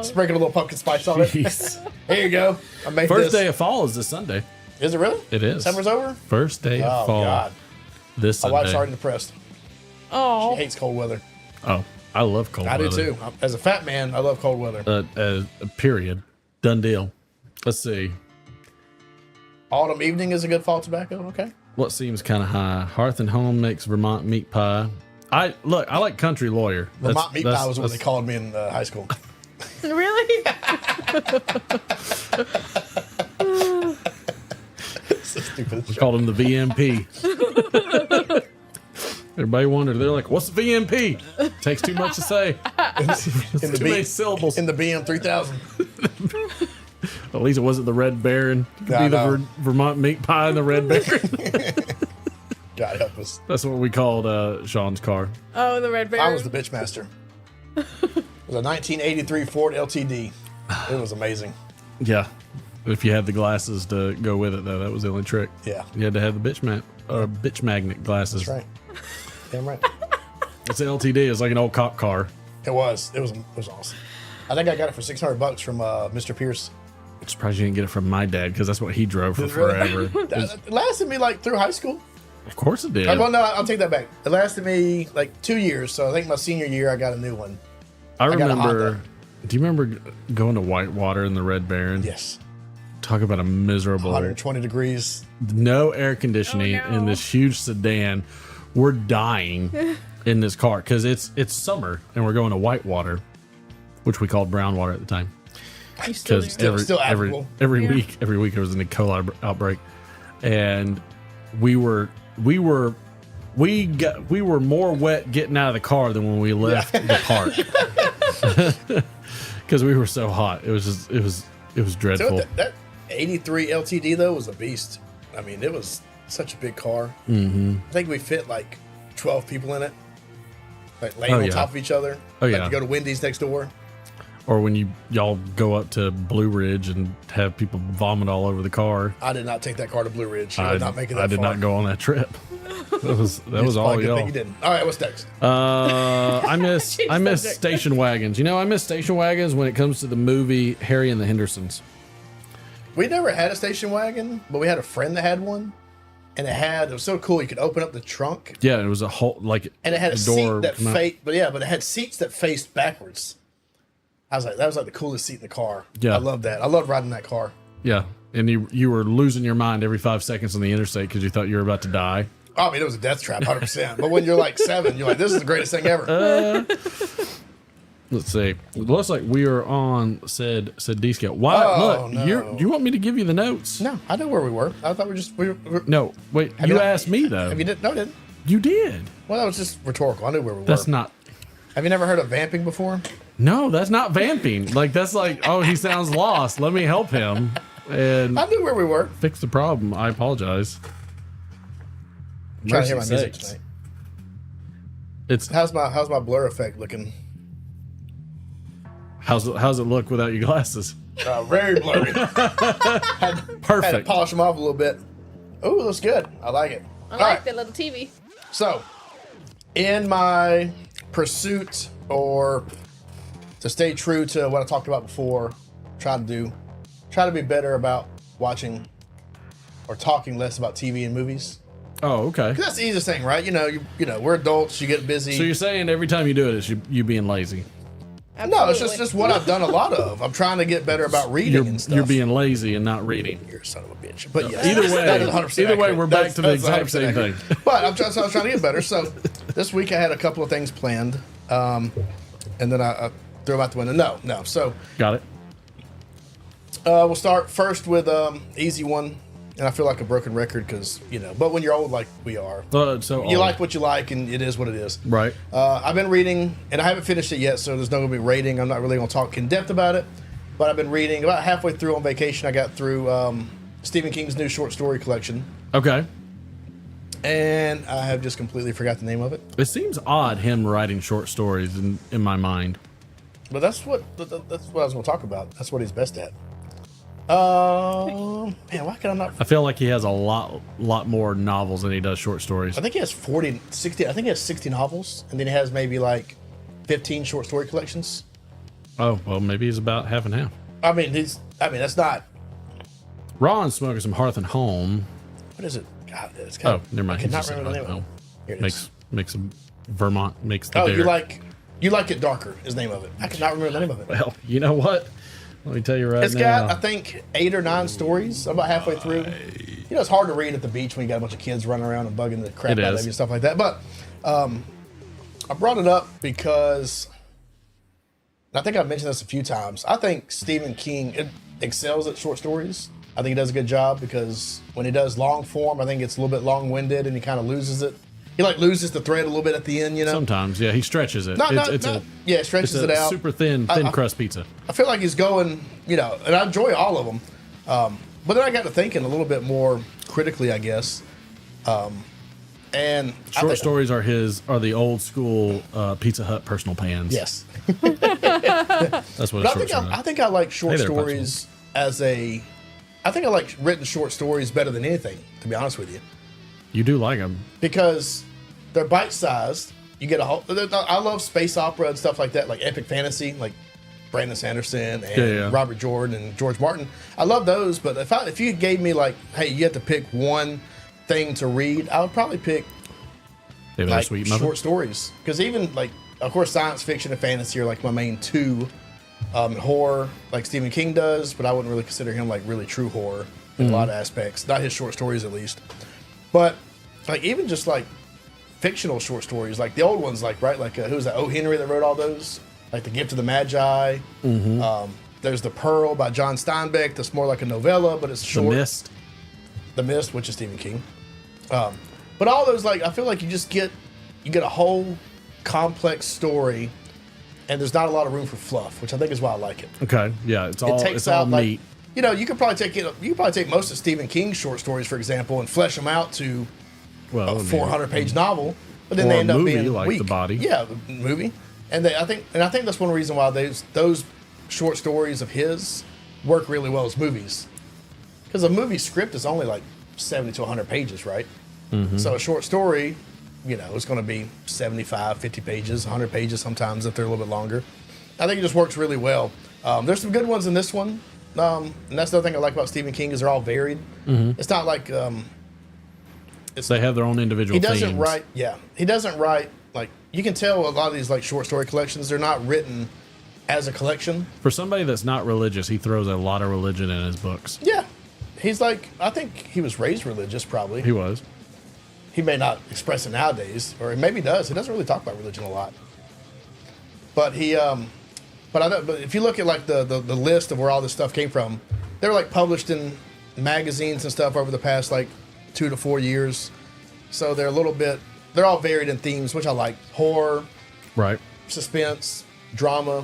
Sprinkle a little pumpkin spice on it. Here you go. I made First day of fall is this Sunday. Is it really? It is. Summer's over? First day of fall. God. This Sunday. My wife's already depressed. Oh. She hates cold weather. Oh, I love cold weather. I do too. As a fat man, I love cold weather. Period. Done deal. Let's see. Autumn evening is a good fall tobacco. Okay. What seems kind of high? Hearth and Home makes Vermont meat pie. I like Country Lawyer. Vermont meat pie was what they called me in high school. Really? So stupid. We called him the VMP. Everybody wondered. They're like, "What's the VMP?" Takes too much to say. In Too many syllables. In the BM 3000. At least it wasn't the Red Baron. It could be the Vermont meat pie and the Red Baron. God help us. That's what we called Sean's car. Oh, the Red Baron. I was the bitchmaster. It was a 1983 Ford LTD. It was amazing. Yeah. If you had the glasses to go with it, though, that was the only trick. Yeah. You had to have the bitch magnet glasses. That's right. Damn right. It's an LTD. It's like an old cop car. It was. It was awesome. I think I got it for $600 from Mr. Pierce. I'm surprised you didn't get it from my dad because that's what he drove for forever. It lasted me like through high school. Of course it did. Well, no, I'll take that back. It lasted me like 2 years. So I think my senior year, I got a new one. I remember. Do you remember going to Whitewater in the Red Baron? Yes. Talk about a miserable 120 degrees. No air conditioning in this huge sedan. We're dying in this car because it's summer and we're going to Whitewater, which we called Brownwater at the time. Because every week there was an E. coli outbreak, and we were more wet getting out of the car than when we left the park because we were so hot. It was dreadful. So that 83 LTD though was a beast. I mean, it was such a big car. Mm-hmm. I think we fit like 12 people in it, like laying on top of each other. Oh like to go to Wendy's next door. Or when y'all go up to Blue Ridge and have people vomit all over the car. I did not take that car to Blue Ridge. I did not make it that far. I did not go on that trip. That was all y'all. You didn't. All right, what's next? I miss station wagons. You know, I miss station wagons when it comes to the movie Harry and the Hendersons. We never had a station wagon, but we had a friend that had one, and it was so cool. You could open up the trunk. Yeah, it was a whole and it had a seat that faced, but it had seats that faced backwards. I was like, that was like the coolest seat in the car. Yeah. I love that. I love riding that car. Yeah. And you were losing your mind every 5 seconds on the interstate because you thought you were about to die. Oh, I mean, it was a death trap, 100%. But when you're like 7, you're like, this is the greatest thing ever. Let's see. It looks like we are on said D scale. Why? Oh, look, no. do you want me to give you the notes? No, I know where we were. I thought we were. No, wait. You asked me though. Have you did? No, I didn't. You did. Well, that was just rhetorical. I knew where we were. That's not. Have you never heard of vamping before? No, that's not vamping. Like that's like, oh, he sounds lost. Let me help him. And I knew where we were. Fix the problem. I apologize. I'm trying to hear my music tonight. It's how's my blur effect looking? How's it look without your glasses? Very blurry. Perfect. Had to polish them off a little bit. Oh, looks good. I like it. I like the little TV. So, in my pursuit or to stay true to what I talked about before, try to be better about watching or talking less about TV and movies. Oh, okay. 'Cause that's the easiest thing, right? You know, we're adults. You get busy. So you're saying every time you do it, it's you being lazy? Absolutely. No, it's just what I've done a lot of. I'm trying to get better about reading and stuff. You're being lazy and not reading. You're a son of a bitch. But yes, either that is 100% way, accurate. we're back to the exact same thing. But I was trying to get better. So this week I had a couple of things planned, and then I threw them out the window. No. So got it. We'll start first with easy one, and I feel like a broken record because But when you're old like we are, you like what you like, and it is what it is. Right. I've been reading, and I haven't finished it yet, so there's no going to be rating. I'm not really going to talk in depth about it, but I've been reading about halfway through on vacation. I got through Stephen King's new short story collection. Okay. And I have just completely forgot the name of it. It seems odd him writing short stories in my mind. But that's what I was going to talk about. That's what he's best at. Man, why can I not? I feel like he has a lot more novels than he does short stories. I think he has 60. I think he has 60 novels, and then he has maybe like 15 short story collections. Oh well, maybe he's about half and half. I mean, that's not. Ron's smoking some Hearth and Home. What is it? God, it's kind of. Never mind. I cannot remember the name of it. Here it is. Makes a Vermont makes the. Oh, beer. you like it darker? Is the name of it? I cannot remember the name of it. Well, you know what? Let me tell you right now. It's got, I think, 8 or 9 stories. I'm about halfway through. It's hard to read at the beach when you got a bunch of kids running around and bugging the crap out of you and stuff like that. But I brought it up because I think I've mentioned this a few times. I think Stephen King excels at short stories. I think he does a good job because when he does long form, I think it's a little bit long-winded and he kind of loses it. He loses the thread a little bit at the end, Sometimes, yeah, he stretches it. Stretches it out. Super thin crust pizza. I feel like he's going, and I enjoy all of them. But then I got to thinking a little bit more critically, I guess. And short stories are the old school Pizza Hut personal pans. Yes. That's what I think I like short stories I think I like written short stories better than anything, to be honest with you. You do like them. Because they're bite-sized. You get I love space opera and stuff like that, like epic fantasy, like Brandon Sanderson and Robert Jordan and George Martin. I love those, but if you gave me like, hey, you have to pick one thing to read, I would probably pick short stories. Because even of course, science fiction and fantasy are like my main two. Horror, like Stephen King does, but I wouldn't really consider him like really true horror in a lot of aspects. Not his short stories, at least. But even just fictional short stories, like the old ones, who was that? O. Henry that wrote all those, like The Gift of the Magi. Mm-hmm. There's The Pearl by John Steinbeck. That's more like a novella, but it's short. The Mist, which is Stephen King. But all those, I feel like you get a whole complex story. And there's not a lot of room for fluff, which I think is why I like it. Okay, yeah, it's all meat. You could probably take most of Stephen King's short stories, for example, and flesh them out to a 400-page novel, but then they end up being like weak. The Body. Yeah, the movie, and I think that's one reason why those short stories of his work really well as movies, because a movie script is only like 70 to 100 pages, right? Mm-hmm. So a short story. It's going to be 75, 50 pages, 100 pages sometimes if they're a little bit longer. I think it just works really well. There's some good ones in this one. And that's the other thing I like about Stephen King is they're all varied. Mm-hmm. It's not like... they have their own individual He doesn't themes. write... Yeah. He doesn't write... you can tell a lot of these short story collections, they're not written as a collection. For somebody that's not religious, he throws a lot of religion in his books. Yeah. He's I think he was raised religious, probably. He was. He may not express it nowadays, or maybe he does. He doesn't really talk about religion a lot. But but if you look at like the list of where all this stuff came from, they were like published in magazines and stuff over the past like 2 to 4 years. So they're all varied in themes, which I like. Horror, right? Suspense, drama,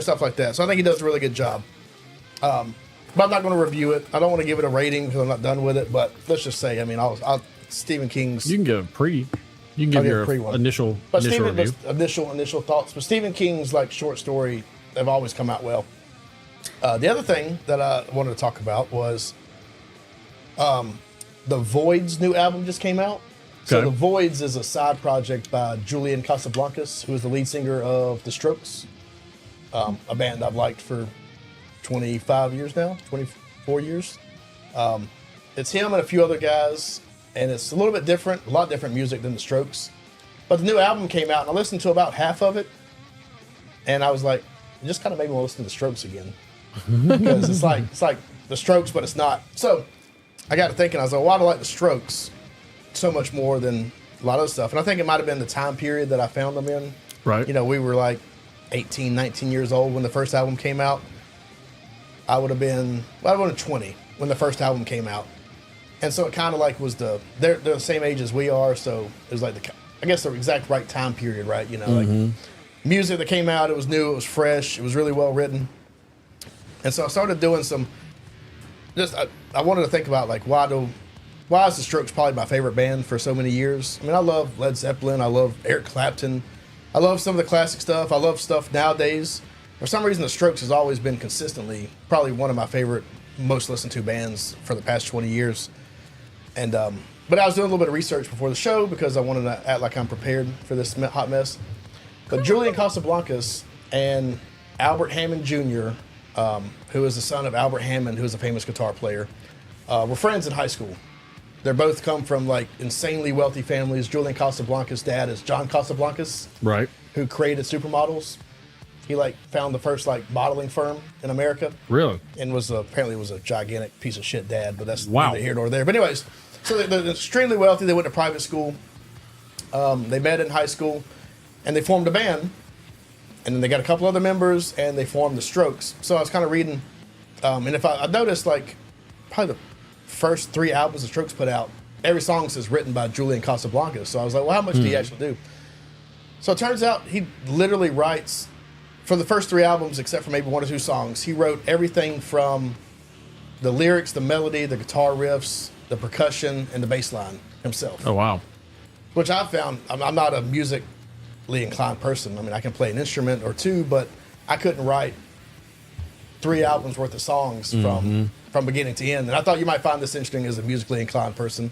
stuff like that. So I think he does a really good job. But I'm not going to review it. I don't want to give it a rating because I'm not done with it. But let's just say, I mean, I'll Stephen King's. You can give your initial review. Initial thoughts. But Stephen King's like short story, they've always come out well. The other thing that I wanted to talk about was The Void's new album just came out. So The Voids is a side project by Julian Casablancas, who is the lead singer of The Strokes, a band I've liked for 25 years now, 24 years. It's him and a few other guys, and it's a little bit different, a lot different music than The Strokes. But the new album came out, and I listened to about half of it, and I was like, it just kind of made me want to listen to The Strokes again. Because it's like The Strokes, but it's not. So I got to thinking, I was like, why do I like The Strokes so much more than a lot of the stuff? And I think it might have been the time period that I found them in. Right. We were like 18, 19 years old when the first album came out. I would have been 20 when the first album came out. And so it kind of like was they're the same age as we are. So it was like I guess the exact right time period, right? Like music that came out, it was new, it was fresh, it was really well written. And so I started doing I wanted to think about like why is the Strokes probably my favorite band for so many years? I mean, I love Led Zeppelin, I love Eric Clapton, I love some of the classic stuff, I love stuff nowadays. For some reason, the Strokes has always been consistently probably one of my favorite, most listened to bands for the past 20 years. And but I was doing a little bit of research before the show because I wanted to act like I'm prepared for this hot mess. But Julian Casablancas and Albert Hammond Jr., who is the son of Albert Hammond, who is a famous guitar player, were friends in high school. They both come from like insanely wealthy families. Julian Casablancas' dad is John Casablancas, right? Who created supermodels. He like found the first like modeling firm in America. Really? And apparently was a gigantic piece of shit dad, but that's neither here nor there. But anyways, so they're extremely wealthy. They went to private school. They met in high school, and they formed a band. And then they got a couple other members, and they formed the Strokes. So I was kind of reading, and if I noticed like probably the first 3 albums the Strokes put out, every song is written by Julian Casablancas. So I was like, well, how much do he actually do? So it turns out he literally writes. For the first 3 albums, except for maybe 1 or 2 songs, he wrote everything from the lyrics, the melody, the guitar riffs, the percussion, and the bass line himself. Oh, wow. Which I found, I'm not a musically inclined person. I mean, I can play an instrument or 2, but I couldn't write 3 albums worth of songs from beginning to end. And I thought you might find this interesting as a musically inclined person.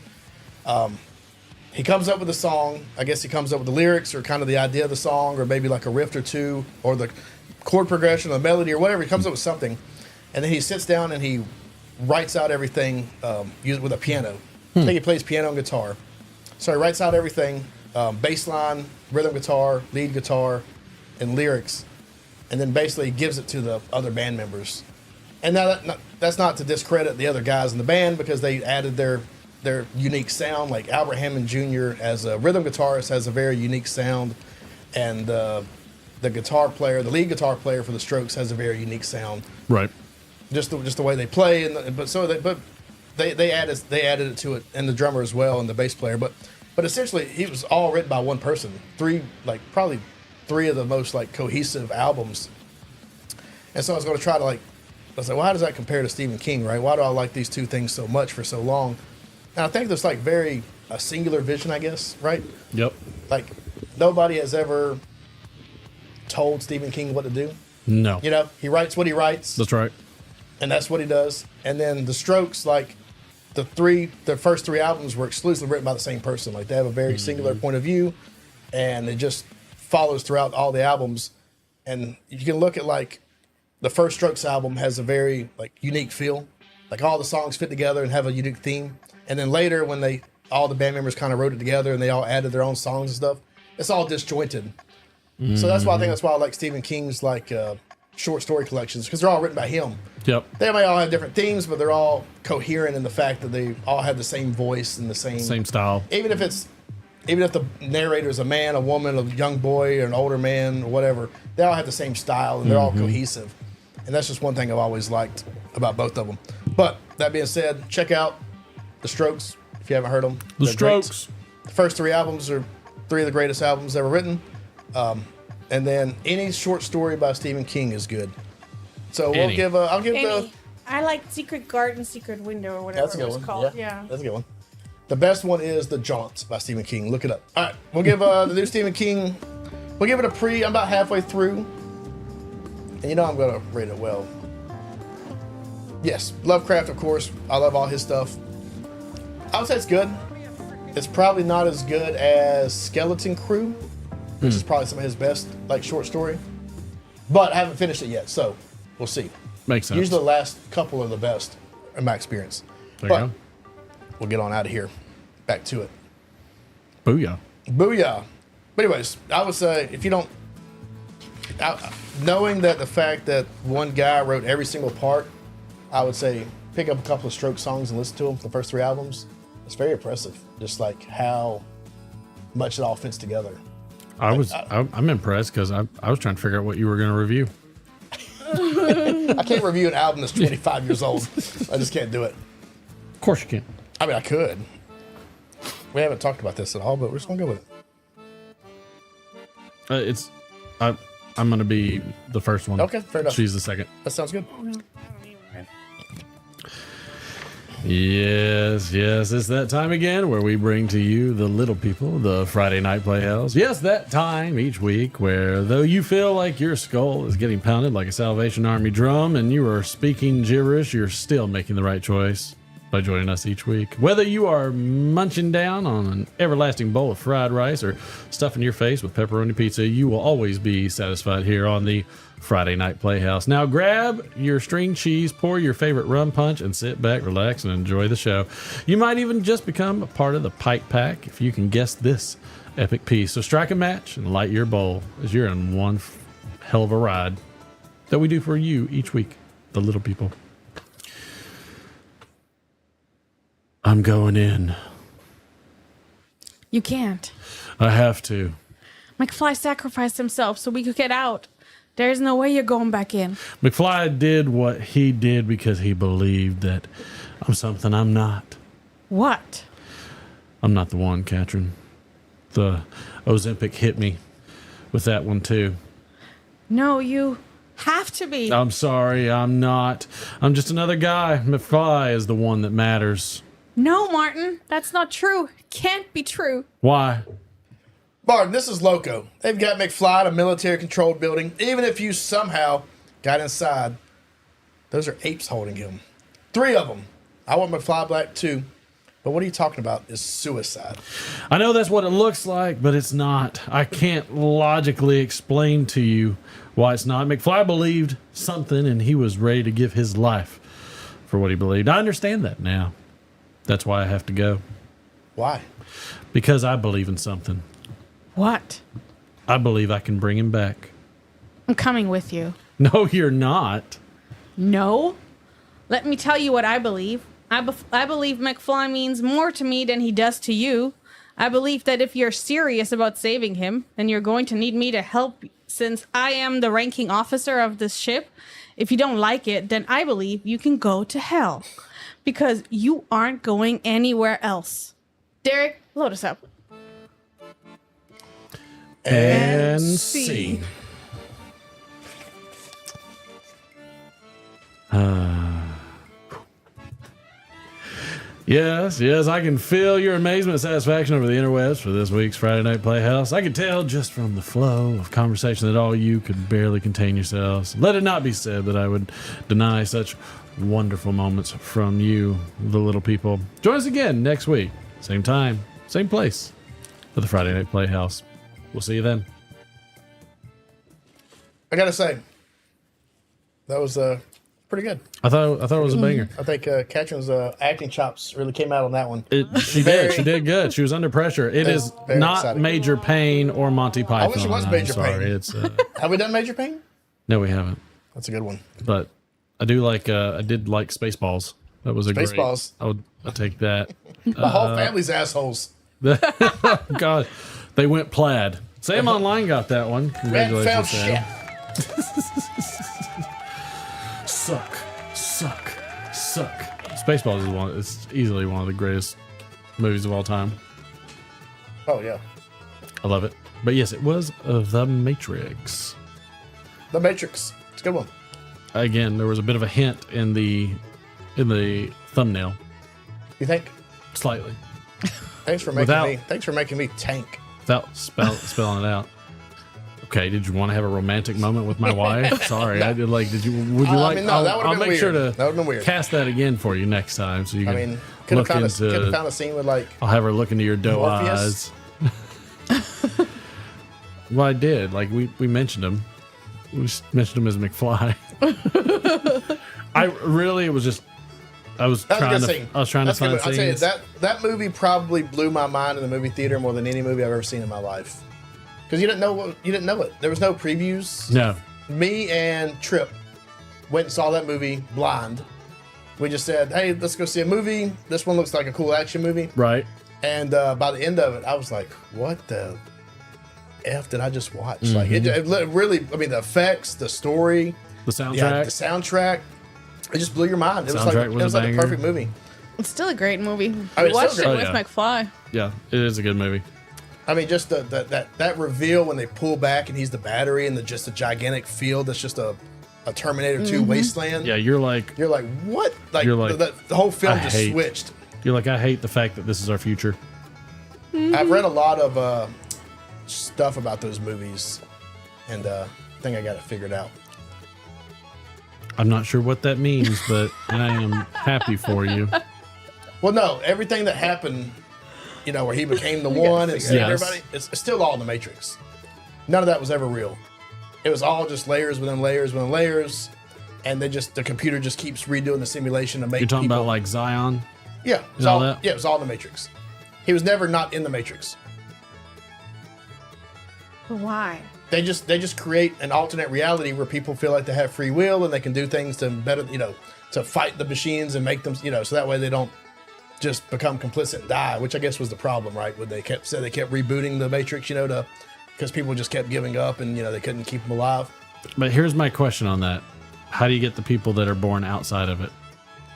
He comes up with a song. I guess he comes up with the lyrics or kind of the idea of the song or maybe like a riff or 2 or the chord progression or the melody or whatever. He comes up with something. And then he sits down and he writes out everything with a piano. I think he plays piano and guitar. So he writes out everything, bass line, rhythm guitar, lead guitar, and lyrics. And then basically gives it to the other band members. And now that's not to discredit the other guys in the band because they added their unique sound. Like Albert Hammond Jr. as a rhythm guitarist has a very unique sound, and the lead guitar player for the Strokes has a very unique sound. Right. Just the way they play, but they added it to it, and the drummer as well, and the bass player. But essentially, it was all written by one person. Probably 3 of the most like cohesive albums. And so I was going to try to I was like, well, how does that compare to Stephen King? Right? Why do I like these 2 things so much for so long? And I think there's like a singular vision, I guess, right? Yep. Like nobody has ever told Stephen King what to do. No. He writes what he writes. That's right. And that's what he does. And then the Strokes, like the first 3 albums were exclusively written by the same person. Like they have a very singular point of view, and it just follows throughout all the albums. And you can look at like the first Strokes album has a very like unique feel. Like all the songs fit together and have a unique theme. And then later, when all the band members kind of wrote it together and they all added their own songs and stuff, it's all disjointed. So that's why I like Stephen King's like short story collections because they're all written by him. Yep. They may all have different themes, but they're all coherent in the fact that they all have the same voice and the same style. Even if it's even if the narrator is a man, a woman, a young boy, or an older man, or whatever, they all have the same style and they're all cohesive. And that's just one thing I've always liked about both of them. But that being said, check out The Strokes if you haven't heard them. The Strokes. The first 3 albums are 3 of the greatest albums ever written. And then any short story by Stephen King is good. So I'll give the... I like Secret Garden, Secret Window, or whatever That's a good it was one. called. Yeah. That's a good one. The best one is The Jaunts by Stephen King. Look it up. All right, we'll give the new Stephen King, we'll give it a pre. I'm about halfway through. And you know I'm going to rate it well. Yes, Lovecraft, of course. I love all his stuff. I would say it's good. It's probably not as good as Skeleton Crew, which is probably some of his best like short story. But I haven't finished it yet, so we'll see. Makes sense. Usually the last couple are the best, in my experience. There but you go. We'll get on out of here. Back to it. Booyah. Booyah. But anyways, I would say if you don't... knowing that the fact that one guy wrote every single part, I would say pick up a couple of Stroke songs and listen to them for the first 3 albums. It's very impressive. Just like how much it all fits together. I'm impressed because I was trying to figure out what you were going to review. I can't review an album that's 25 years old. I just can't do it. Of course you can. I mean, I could. We haven't talked about this at all, but we're just going to go with it. I'm going to be the first one. Okay, fair enough. She's the second. That sounds good. Yes, it's that time again where we bring to you the little people, the Friday Night Playhouse. Yes, that time each week where though you feel like your skull is getting pounded like a Salvation Army drum and you are speaking gibberish, you're still making the right choice by joining us each week. Whether you are munching down on an everlasting bowl of fried rice or stuffing your face with pepperoni pizza, you will always be satisfied here on the Friday Night Playhouse. Now grab your string cheese, pour your favorite rum punch, and sit back, relax, and enjoy the show. You might even just become a part of the Pike Pack if you can guess this epic piece. So strike a match and light your bowl as you're in one hell of a ride that we do for you each week, the little people. I'm going in. You can't. I have to. McFly sacrificed himself so we could get out. There's no way you're going back in. McFly did what he did because he believed that I'm something I'm not. What? I'm not the one, Katrin. The Ozempic hit me with that one too. No, you have to be. I'm sorry, I'm not. I'm just another guy. McFly is the one that matters. No, Martin, that's not true. It can't be true. Why? Martin, this is Loco. They've got McFly in a military-controlled building. Even if you somehow got inside, those are apes holding him. 3 of them. I want McFly back too. But what are you talking about is suicide. I know that's what it looks like, but it's not. I can't logically explain to you why it's not. McFly believed something, and he was ready to give his life for what he believed. I understand that now. That's why I have to go. Why? Because I believe in something. What? I believe I can bring him back. I'm coming with you. No, you're not. No? Let me tell you what I believe. I believe McFly means more to me than he does to you. I believe that if you're serious about saving him, then you're going to need me to help since I am the ranking officer of this ship. If you don't like it, then I believe you can go to hell. Because you aren't going anywhere else. Derek, load us up. And see. Yes, I can feel your amazement and satisfaction over the interwebs for this week's Friday Night Playhouse. I can tell just from the flow of conversation that all you could barely contain yourselves. Let it not be said that I would deny such wonderful moments from you, the little people. Join us again next week. Same time, same place for the Friday Night Playhouse. We'll see you then. I gotta say, that was pretty good. I thought it was a banger. I think Katrin's acting chops really came out on that one. She did good. She was under pressure. It is not exciting. Major Payne or Monty Python. I wish it was Major Payne. It's have we done Major Payne? No, we haven't. That's a good one. But I do like. I did like Spaceballs. That was a Spaceballs. I'd take that. My whole family's assholes. God, they went plaid. Sam Online got that one. Congratulations, Sam. Suck. Spaceballs is easily one of the greatest movies of all time. Oh yeah, I love it. But yes, it was The Matrix. The Matrix. It's a good one. Again, there was a bit of a hint in the thumbnail. You think? Slightly. Thanks for making me tank. Without spelling it out. Okay, did you want to have a romantic moment with my wife? Sorry, I did. Like, would you like? No, that would have I'll been make weird. sure to That would have been weird. cast that again for you next time, so you can could look have into. found a scene with like. I'll have her look into your doe Morpheus? eyes. Well, I did. Like we mentioned him. We just mentioned him as McFly. It was just. I was trying to find I'll tell you, scenes. that movie probably blew my mind in the movie theater more than any movie I've ever seen in my life. Because you didn't know it. There was no previews. No. Me and Trip went and saw that movie blind. We just said, "Hey, let's go see a movie. This one looks like a cool action movie." Right. And by the end of it, I was like, "What the f did I just watch?" Like it really. I mean, the effects, the story, the soundtrack, the soundtrack. It just blew your mind. It was Soundtrack like was a a perfect movie. It's still a great movie. I mean, We watched still it great. with McFly. Yeah, it is a good movie. I mean, just that reveal when they pull back and he's the battery and just a gigantic field that's just a Terminator 2 wasteland. Yeah, you're like what? Like, You're like, the whole film just hate- switched. You're like, I hate the fact that this is our future. I've read a lot of stuff about those movies, and I think I got it figured out. I'm not sure what that means, but I am happy for you. Well, no, everything that happened, where he became the one and saved everybody, it's still all in the Matrix. None of that was ever real. It was all just layers within layers within layers, and the computer just keeps redoing the simulation to make. You're talking about like Zion? Yeah, it was all all that? Yeah, it was all in the Matrix. He was never not in the Matrix. Why? They just create an alternate reality where people feel like they have free will and they can do things to better, to fight the machines and make them, so that way they don't just become complicit and die, which I guess was the problem, right? When they kept rebooting the Matrix, because people just kept giving up and they couldn't keep them alive. But here's my question on that: how do you get the people that are born outside of it?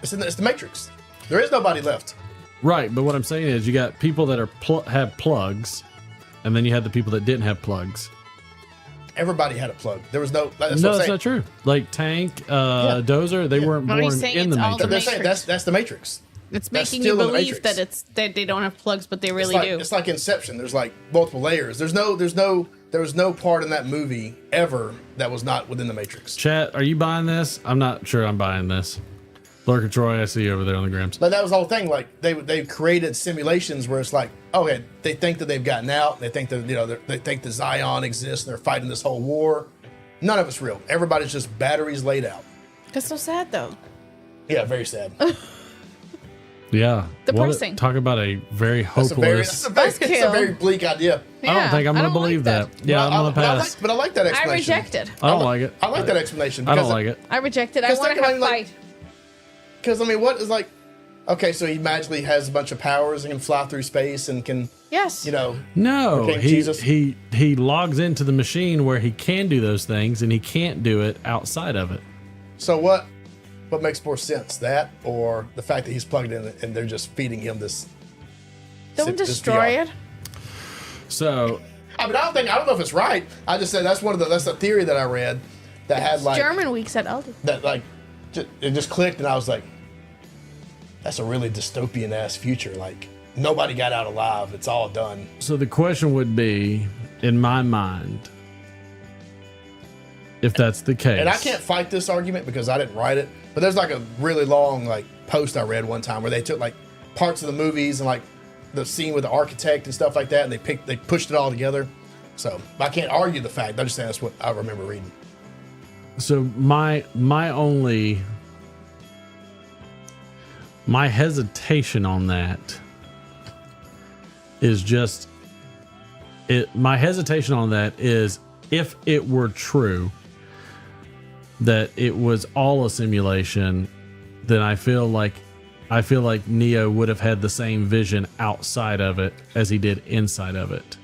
It's the Matrix. There is nobody left. Right, but what I'm saying is, you got people that are have plugs, and then you had the people that didn't have plugs. Everybody had a plug. There was no. That's No, that's not true. Like Tank, Dozer, they weren't What are you born saying? in the It's all Matrix. the They're saying that's the Matrix. It's That's making you still the believe Matrix. that they don't have plugs, but they really it's like, do. It's like Inception. There's like multiple layers. There was no part in that movie ever that was not within the Matrix. Chat, are you buying this? I'm not sure I'm buying this. Lurker Troy, I see you over there on the grams. But that was the whole thing. Like they've created simulations where it's like, okay, they think that they've gotten out. They think that they think the Zion exists. And they're fighting this whole war. None of it's real. Everybody's just batteries laid out. That's so sad, though. Yeah, very sad. Yeah. Depressing. Talk about a very hopeless. It's a very bleak idea. I don't think I'm going to believe that. Yeah, I'm going to pass. But I like that explanation. I reject it. I don't like it. I like that explanation. I don't like it. I reject it. I want to have fight. Because what is like? Okay, so he magically has a bunch of powers and can fly through space and can. Yes. No, became he Jesus. he logs into the machine where he can do those things, and he can't do it outside of it. So what makes more sense, that or the fact that he's plugged in and they're just feeding him this? Don't destroy it. So. I don't know if it's right. I just said that's a theory that I read that had like German weeks at Aldi. that like it just clicked and I was like, that's a really dystopian ass future. Like nobody got out alive. It's all done. So the question would be, in my mind, if that's the case. And I can't fight this argument because I didn't write it, but there's like a really long like post I read one time where they took like parts of the movies and like the scene with the architect and stuff like that, and they pushed it all together. So I can't argue the fact. I'm just saying that's what I remember reading. So my hesitation on that is just my hesitation on that is if it were true that it was all a simulation, then I feel like I feel like Neo would have had the same vision outside of it as he did inside of it,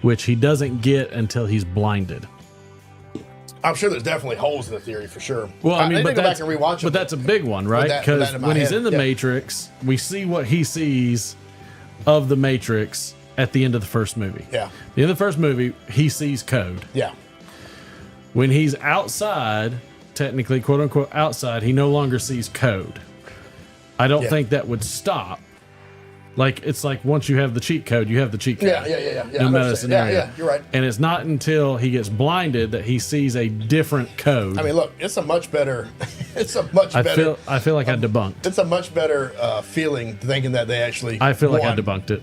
which he doesn't get until he's blinded. I'm sure there's definitely holes in the theory for sure. Well, I mean, need but to go that's, back and rewatch it. but that's a big one, right? that Because in my when he's head, in the yeah. Matrix, we see what he sees of the Matrix at the end of the first movie. Yeah. The end of the first movie, he sees code. Yeah. When he's outside, technically, quote unquote, outside, he no longer sees code. I don't think that would stop. Like, it's like once you have the cheat code, you have the cheat code. Yeah. No matter the scenario. Yeah, you're right. And it's not until he gets blinded that he sees a different code. I mean, look, it's a much better. It's a much better. I feel like I debunked. It's a much better feeling thinking that they actually. I feel like I won. debunked it.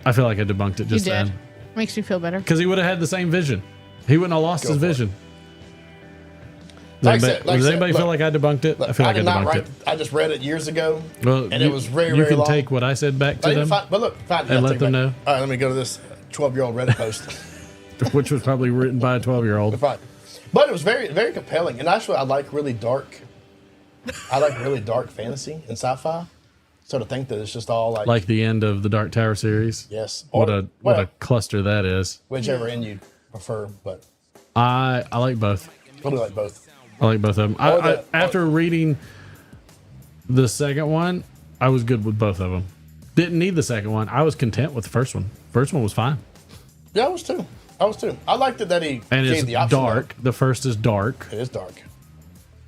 I feel like I debunked it just you did. then. Makes you feel better. Because he would have had the same vision. He wouldn't have lost his vision. Like Does anybody feel like I debunked it? I feel like I did not debunked write. it. I just read it years ago, Well, and it was very, you very can long. take what I said back to them, But look, fine, and let them know, All right, let me go to this 12-year-old Reddit post. which was probably written by a 12-year-old. Fine, but it was very, very compelling, and actually, I like really dark fantasy and sci-fi. So to think that it's just all Like the end of the Dark Tower series. yes, What a cluster that is. whichever end you prefer, but I like both. I like both. I like both of them. After reading the second one, I was good with both of them. Didn't need the second one. I was content with the first one. First one was fine. Yeah, I was too. I liked it that he And gave it's the option. dark. The first is dark. It is dark.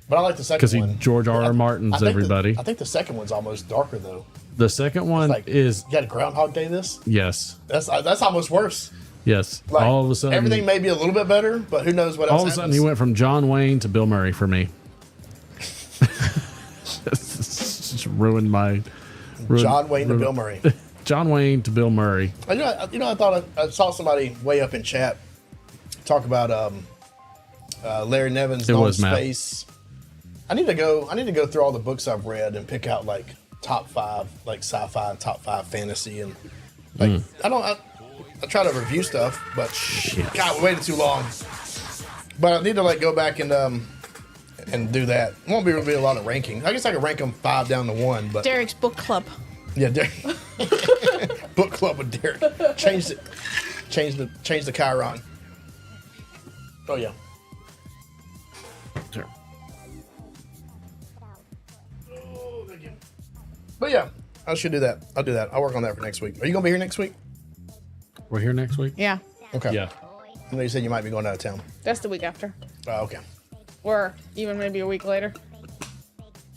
But I like the second Because one. George R. R. I Martin's think everybody. I think the second one's almost darker though. The second one Like, is, you got to Groundhog Day this. yes. That's almost worse. Yes. Like, all of a sudden, everything may be a little bit better, but who knows what else all of a sudden happens. he went from John Wayne to Bill Murray for me. Just ruined my. John Wayne to Bill Murray. John Wayne to Bill Murray. I thought I saw somebody way up in chat talk about Larry Nevin's It Known was Matt. Space. I need to go through all the books I've read and pick out like top 5 like sci-fi and top 5 fantasy and like I try to review stuff, but God, we waited too long. But I need to like go back and do that. It won't be really a lot of ranking. I guess I could rank them 5 down to 1, but Derek's book club. yeah, book club with Derek. Change the Chiron. Oh yeah. Sure. Oh, thank you. But yeah, I should do that. I'll do that. I'll work on that for next week. Are you gonna be here next week? We're here next week? Yeah, Okay. Yeah. I know you said you might be going out of town. that's the week after, Okay. or even maybe a week later.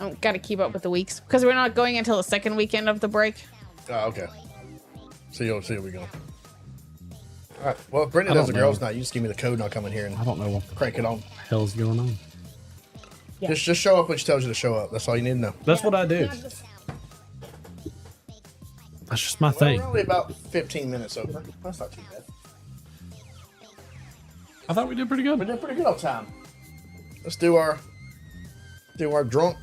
I've got to keep up with the weeks because we're not going until the second weekend of the break. Oh, okay. See you we go. All right. Well, if Brittany I does don't the girls' know. night, you just give me the code and I'll come in here and I don't know what crank it on. the hell's going on. Yeah. Just show up when she tells you to show up. That's all you need to know. That's what I do. That's just my Well, thing. we're only about 15 minutes over. That's not too bad. I thought we did pretty good. We did pretty good on time. Let's do our drunk.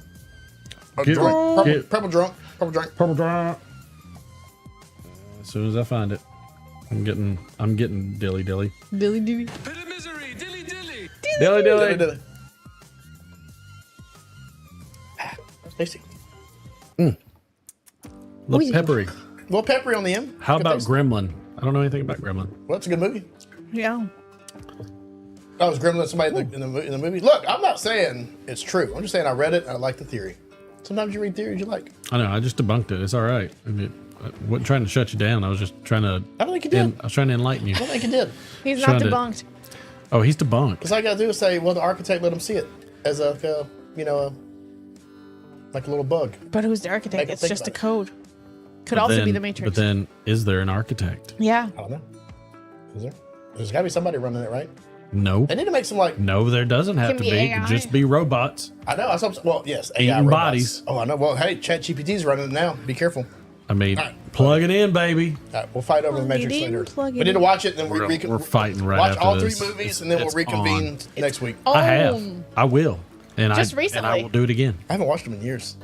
Get- Purple get- drunk. Purple drop. As soon as I find it, I'm getting dilly. Dilly. Dilly. That's tasty. Look peppery. A little peppery on the end. How Good about taste. Gremlin? I don't know anything about Gremlin. Well, it's a good movie. Yeah. I was Gremlin somebody in the movie. Look, I'm not saying it's true. I'm just saying I read it and I like the theory. Sometimes you read theories you like. I know. I just debunked it. It's all right. I mean, I wasn't trying to shut you down. I was just trying to. I don't think you did. I was trying to enlighten you. I don't think you did. He's Trying not to- debunked. Oh, he's debunked. Because all I got to do is say, well, the architect let him see it as a like a little bug. But who's the Make architect? him It's think just a about it. code. Could But also be then- the Matrix. But then, is there an architect? Yeah. I don't know. Is there? There's got to be somebody running it, right? No. They need to make some like. No, there doesn't have Can to be be. It AI. could just be robots. I know. Well, yes, AI Eating robots. bodies. Oh, I know. Well, hey, ChatGPT's running it now. Be careful. I mean, All right. plug it in, baby. All right, we'll fight over the Plug it Matrix in, later. plug it We need to in. watch it, and then We're fighting right watch after all this. 3 movies, and then we'll It's reconvene on. next week. I have. I will. And Just I recently. will do it again. I haven't watched them in years.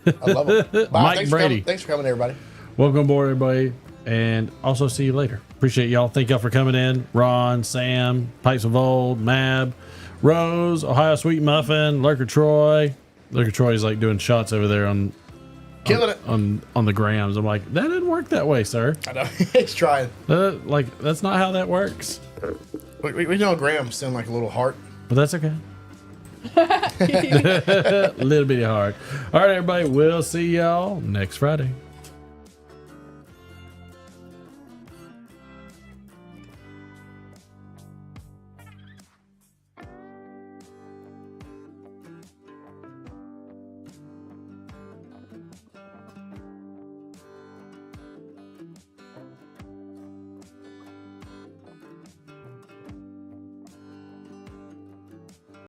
I love them. Mike thanks Brady. Thanks for coming, everybody. Welcome aboard, everybody, and also see you later. Appreciate y'all. Thank y'all for coming in. Ron, Sam, Pipes of Old, Mab, Rose, Ohio Sweet Muffin, Lurker Troy. Lurker Troy is like doing shots over there on Killing it. On the grams. I'm like, that didn't work that way, sir. I know. He's trying. Like, that's not how that works. We know grams sound like a little heart. But that's okay. A little bitty hard. All right, everybody. We'll see y'all next Friday.